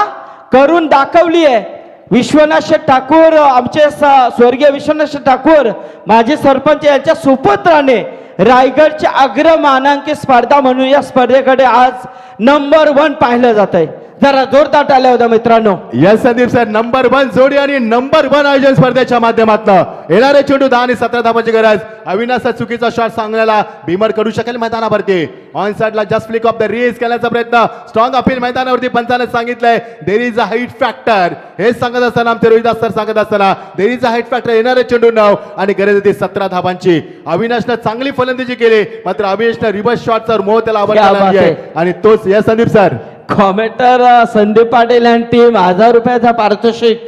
करून दाखवली आहे. विश्वनाथ शेठ ठाकूर, आमचे स्वर्गीय विश्वनाथ शेठ ठाकूर माजी सरपंच यांच्या सुपुत्राने रायगडच्या अग्रमानांकित स्पर्धा म्हणून या स्पर्धेकडे आज नंबर 1 पाहिलं जात आहे. जरा जोरदार टाळ्या होत्या मित्रांनो. यस संदीप सर, नंबर 1 जोडी आणि नंबर 1 आयोजन स्पर्धेच्या माध्यमातून येणारे चेंडू 10 आणि 17 धावांची गरज. अविनाशचा चुकीचा शॉट सांगण्याला भीमर करू शकेल मैदानावरती. ऑन साइडला just flick of the risk करण्याचा प्रयत्न. स्ट्रॉंग अपील मैदानावरती पंचाने सांगितलंय there is a height factor. हे सांगत असताना आमचे रोहित सर सांगत असताना there is a height factor. येणारे चेंडू 9 आणि गरज होती 17 धावांची. अविनाशनं चांगली फलंदाजी केली, मात्र अविनाशनं रिव्हर्स शॉटचा मोह त्याला क्या आवडला बात नाहीये. आहे. आणि तोच yes Sandeep sir. Commenter Sandeep Patil आणि टीम 1000 रुपयाचा पारितोषिक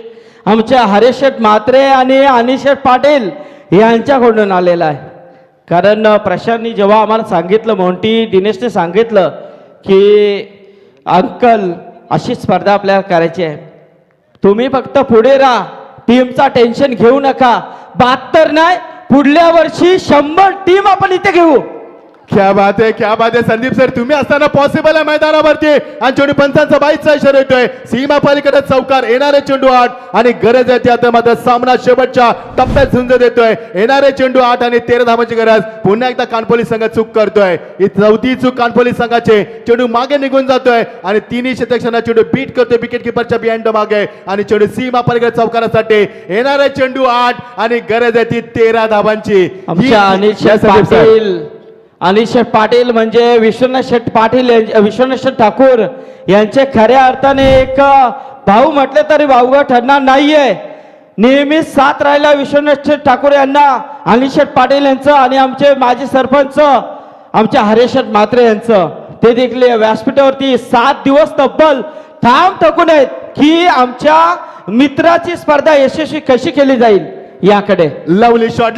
आमचे हरीश शेठ म्हात्रे आणि अनिश शेठ पाटील यांच्याकडून आलेला आहे. कारण प्रशांतनी जेव्हा आम्हाला सांगितलं, मोंटी दिनेशने सांगितलं की अंकल अशी स्पर्धा आपल्याला करायची आहे, तुम्ही फक्त पुढे राहा, टीमचा टेन्शन घेऊ नका. 72 नाही, पुढल्या वर्षी 100 टीम आपण इथे घेऊ. क्या बात आहे, क्या बात आहे संदीप सर, तुम्ही असताना पॉसिबल आहे मैदानावरती. आणि चेंडू पंचांचा बाईचा इशारा येतोय. सीमा पलीकडे चौकार. येणारे चेंडू 8 आणि गरज आहे ती आता मात्र सामना शेवटच्या टप्प्यात झुंज देतोय. येणारे चेंडू 8 आणि 13 धावांची गरज. पुन्हा एकदा कानपोली संघ चूक करतोय. ही चौथी चूक कानपोली संघाचे. चेंडू मागे निघून जातोय आणि तिन्ही शतक्षणा चेंडू बीट करतोय विकेट किपरच्या बिहाइंड मागे. आणि चेंडू सीमा पलीकडे चौकारासाठी. येणारे चेंडू 8 आणि गरज आहे ती 13 धावांची. आमच्या अनिश शेठ पाटील, अनिश शेठ पाटील म्हणजे विश्वनाथ शेठ पाटील, विश्वनाथ शेठ ठाकूर यांचे खऱ्या अर्थाने एक भाऊ म्हटले तरी भाऊगा ठरणार नाहीये. नेहमीच साथ राहिला विश्वनाथ शेठ ठाकूर यांना, अनिश शेठ पाटील यांचं आणि आमचे माजी सरपंच आमचे हरीश शेठ म्हात्रे यांचं. ते देखील या व्यासपीठावरती 7 दिवस तब्बल ठाम ठकून आहेत की आमच्या मित्राची स्पर्धा यशस्वी कशी केली जाईल याकडे. लवली शॉट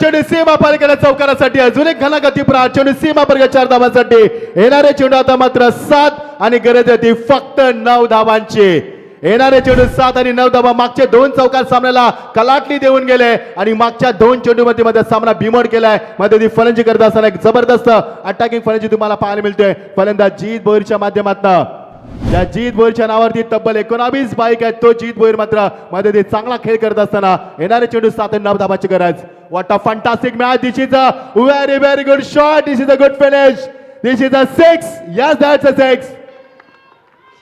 चेंडू सीमा पलीकडे चौकारासाठी. अजून एक घनागती प्रहार. चेंडू सीमा पलीकडे 4 धावांसाठी. येणारे चेंडू आता मात्र 7 आणि गरज आहे ती फक्त 9 धावांची. येणारे चेंडू 7 आणि 9 धावा. मागचे 2 चौकार सामन्याला कलाटणी देऊन गेले आणि मागच्या 2 चेंडू मध्ये सामना बिमोड केलाय. मध्ये ती फलंदाजी करत असताना एक जबरदस्त अटॅकिंग फलंदाजी तुम्हाला पाहायला मिळतोय. फलंदाज जीत भोईरच्या माध्यमातून. या जीत भोईरच्या नावावरती तब्बल 19 बाईक आहेत. तो जीत भोईर मात्र मध्ये ते चांगला खेळ करत असताना येणारे चेंडू 7 आणि 9 धावांची गरज. What a fantastic match. This is a very very good shot. This is a good finish. This is a 6. Yes that's a 6.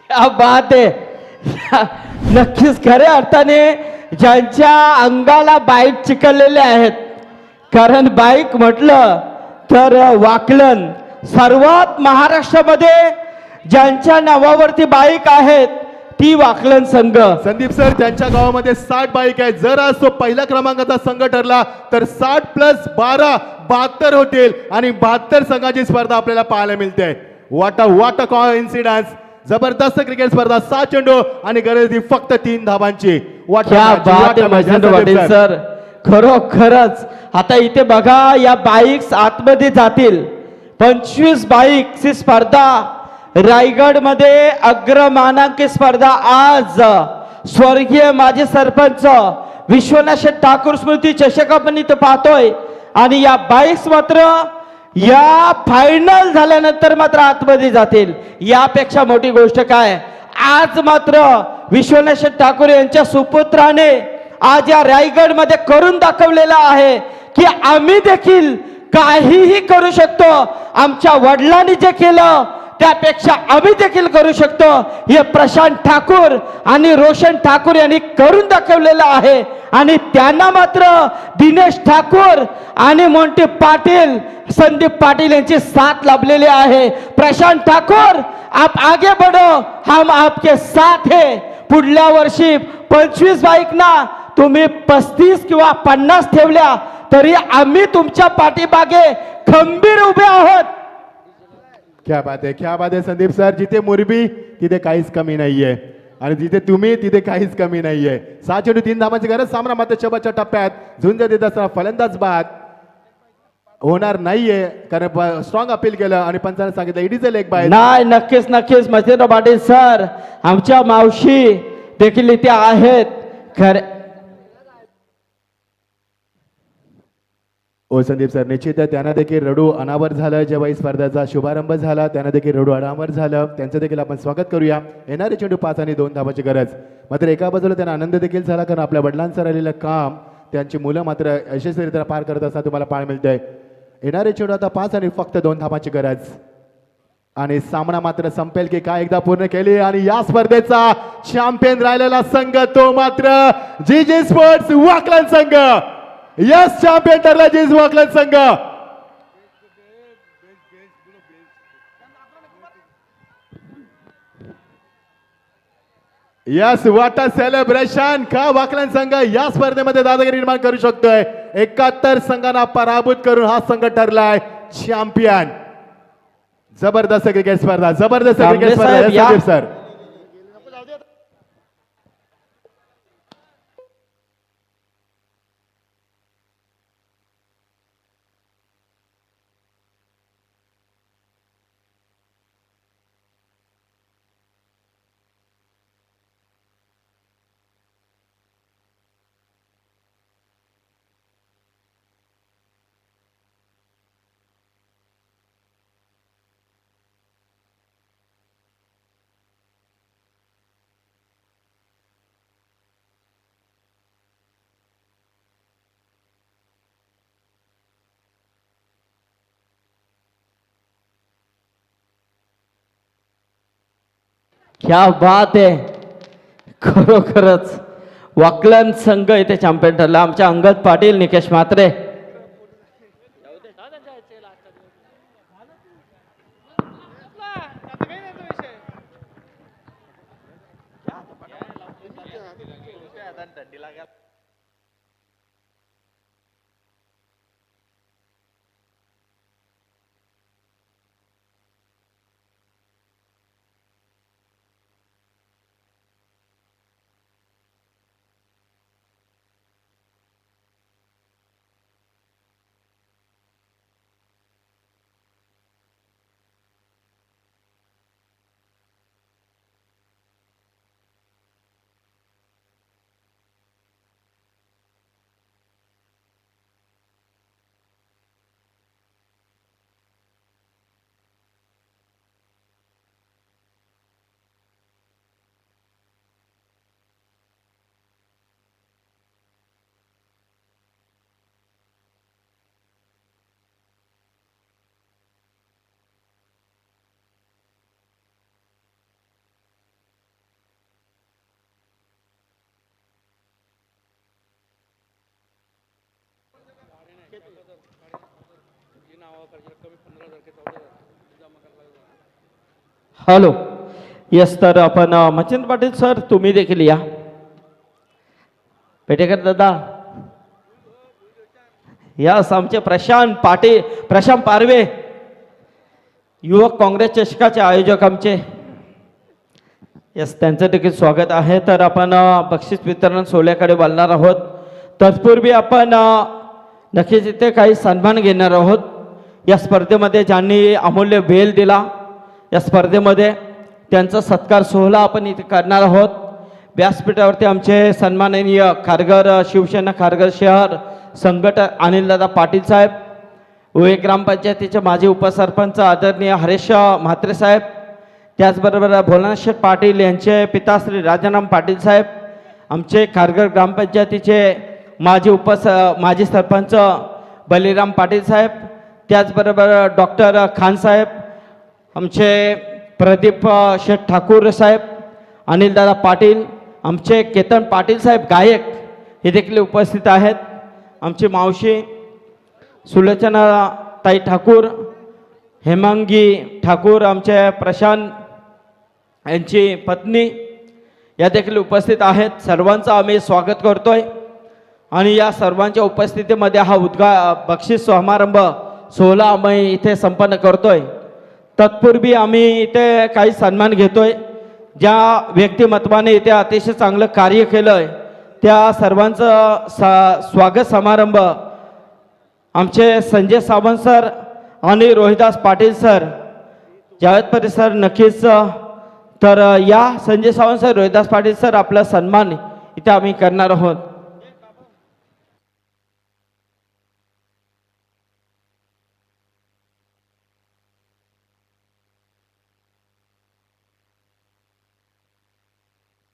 क्या बात आहे. नक्कीच खऱ्या अर्थाने ज्यांच्या अंगाला बाईक चिकललेले आहेत, कारण बाईक म्हटलं तर वाकलन सर्वात महाराष्ट्रामध्ये ज्यांच्या नावावरती बाईक आहेत ती वाकलन संघ. संदीप सर, त्यांच्या गावामध्ये 60 बाईक आहेत. जर आज तो पहिल्या क्रमांकाचा संघ ठरला तर 60 + 12 72 होतील आणि 72 संघाची स्पर्धा आपल्याला पाहायला मिळते. What a coincidence. जबरदस्त क्रिकेट स्पर्धा. 7 चेंडू आणि गरज ती फक्त 3 धावांची. क्या बात आहे महेंद्र पाटील सर, खरोखरच. आता इथे बघा, या बाईक्स आतमध्ये जातील. 25 बाईकची स्पर्धा. रायगड मध्ये अग्रमानांकित स्पर्धा आज स्वर्गीय माजी सरपंच विश्वनाथ शेठ ठाकूर स्मृती चषक आपण इथं पाहतोय. आणि या बाईक्स मात्र या फायनल झाल्यानंतर मात्र आतमध्ये जातील. यापेक्षा मोठी गोष्ट काय, आज मात्र विश्वनाथ शेठ ठाकूर यांच्या सुपुत्राने आज या रायगड मध्ये करून दाखवलेला आहे की आम्ही देखील काहीही करू शकतो. आमच्या वडिलांनी जे केलं त्यापेक्षा आम्ही देखील करू शकतो. हे प्रशांत ठाकूर आणि रोशन ठाकूर यांनी करून दाखवलेलं आहे. आणि त्यांना मात्र दिनेश ठाकूर आणि मोंटी पाटील, संदीप पाटील यांची साथ लाभलेली आहे. प्रशांत ठाकूर, आप आगे बढ़ो, हम आपके साथ है. पुढल्या वर्षी 25 बाईक ना तुम्ही 35 किंवा 50 ठेवल्या तरी आम्ही तुमच्या पाठीमागे खंबीर उभे आहोत. क्या बात आहे, क्या बात आहे संदीप सर. जिथे मुरबी तिथे काहीच कमी नाहीये आणि जिथे तुम्ही तिथे काहीच कमी नाहीये. 7 चेंडू 3 धावांची गरज. सामना मात्र शेवटच्या टप्प्यात झुंज देत असताना फलंदाज बाद होणार नाहीये, कारण स्ट्रॉंग अपील केलं आणि पंचाने सांगितलं it is a leg bye. नाही, नक्कीच नक्कीच महेंद्र पाटील सर, आमच्या मावशी देखील इथे आहेत. खरे ओ संदीप सर, निश्चित आहे त्यांना देखील रडू अनावर झालं. जेव्हा ही स्पर्धेचा शुभारंभ झाला त्यांना देखील रडू अनावर झालं. त्यांचं देखील आपण स्वागत करूया. येणारे चेंडू 5 आणि 2 धावांची गरज. मात्र एका बाजूला त्यांना आनंद देखील झाला, कारण आपल्या वडिलांचं राहिलेलं काम त्यांची मुलं मात्र यशस्वीरित्या पार करत असताना तुम्हाला पाहायला मिळतंय. येणारे चेंडू आता 5 आणि फक्त 2 धावांची गरज. आणि सामना मात्र संपेल की काय एकदा पूर्ण केली आणि या स्पर्धेचा चॅम्पियन राहिलेला संघ तो मात्र जी स्पोर्ट्स वाकलन संघ. यस, चॅम्पियन ठरला जी वाकलन संघ. Yes, what a celebration. का वाकलन संघ या स्पर्धेमध्ये दादागिरी निर्माण करू शकतोय. 71 संघांना पराभूत करून हा संघ ठरलाय चॅम्पियन. जबरदस्त क्रिकेट स्पर्धा, जबरदस्त क्रिकेट कांबळे स्पर्धा. साहेब, या. संदीप सर, क्या बात आहे. खरोखरच वाकलन संघ इथे चॅम्पियन ठरला. आमच्या अंगद पाटील, निकेश म्हात्रे. हॅलो. यस, तर आपण मच्छिंद्र पाटील सर, तुम्ही देखील या. पेटेकर दादा. यस, आमचे प्रशांत पाटील, प्रशांत पारवे, युवक काँग्रेस चषकाचे आयोजक आमचे. यस, त्यांचं देखील स्वागत आहे. तर आपण बक्षीस वितरण सोहळ्याकडे बोलणार आहोत. तत्पूर्वी आपण नक्कीच इथे काही सन्मान घेणार आहोत. या स्पर्धेमध्ये ज्यांनी अमूल्य वेळ दिला, या स्पर्धेमध्ये त्यांचा सत्कार सोहळा आपण इथे करणार आहोत. व्यासपीठावरती आमचे सन्माननीय खारघर शिवसेना खारघर शहर संघटक अनिलदादा पाटील साहेब, उहे ग्रामपंचायतीचे माजी उपसरपंच आदरणीय हरेश म्हात्रे साहेब, त्याचबरोबर भोलानाथ शेठ पाटील यांचे पिता श्री राजाराम पाटील साहेब, आमचे खारघर ग्रामपंचायतीचे माजी सरपंच बलिराम पाटील साहेब, त्याचबरोबर डॉक्टर खान साहेब, आमचे प्रदीप शेठ ठाकूर साहेब, अनिलदादा पाटील, आमचे केतन पाटील साहेब गायक हे देखील उपस्थित आहेत. आमची मावशी सुलोचना ताई ठाकूर, हेमांगी ठाकूर, आमचे प्रशांत यांची पत्नी या देखील उपस्थित आहेत. सर्वांचं आम्ही स्वागत करतोय आणि या सर्वांच्या उपस्थितीमध्ये हा बक्षीस समारंभ सोहळा आम्ही इथे संपन्न करतोय. तत्पूर्वी आम्ही इथे काही सन्मान घेतोय. ज्या व्यक्तिमत्वाने इथे अतिशय चांगलं कार्य केलंय त्या सर्वांचं स्वागत समारंभ आमचे संजय सावंत सर आणि रोहिदास पाटील सर, जावेद परी सर नक्कीच. तर या संजय सावंत सर, रोहिदास पाटील सर, आपला सन्मान इथे आम्ही करणार आहोत.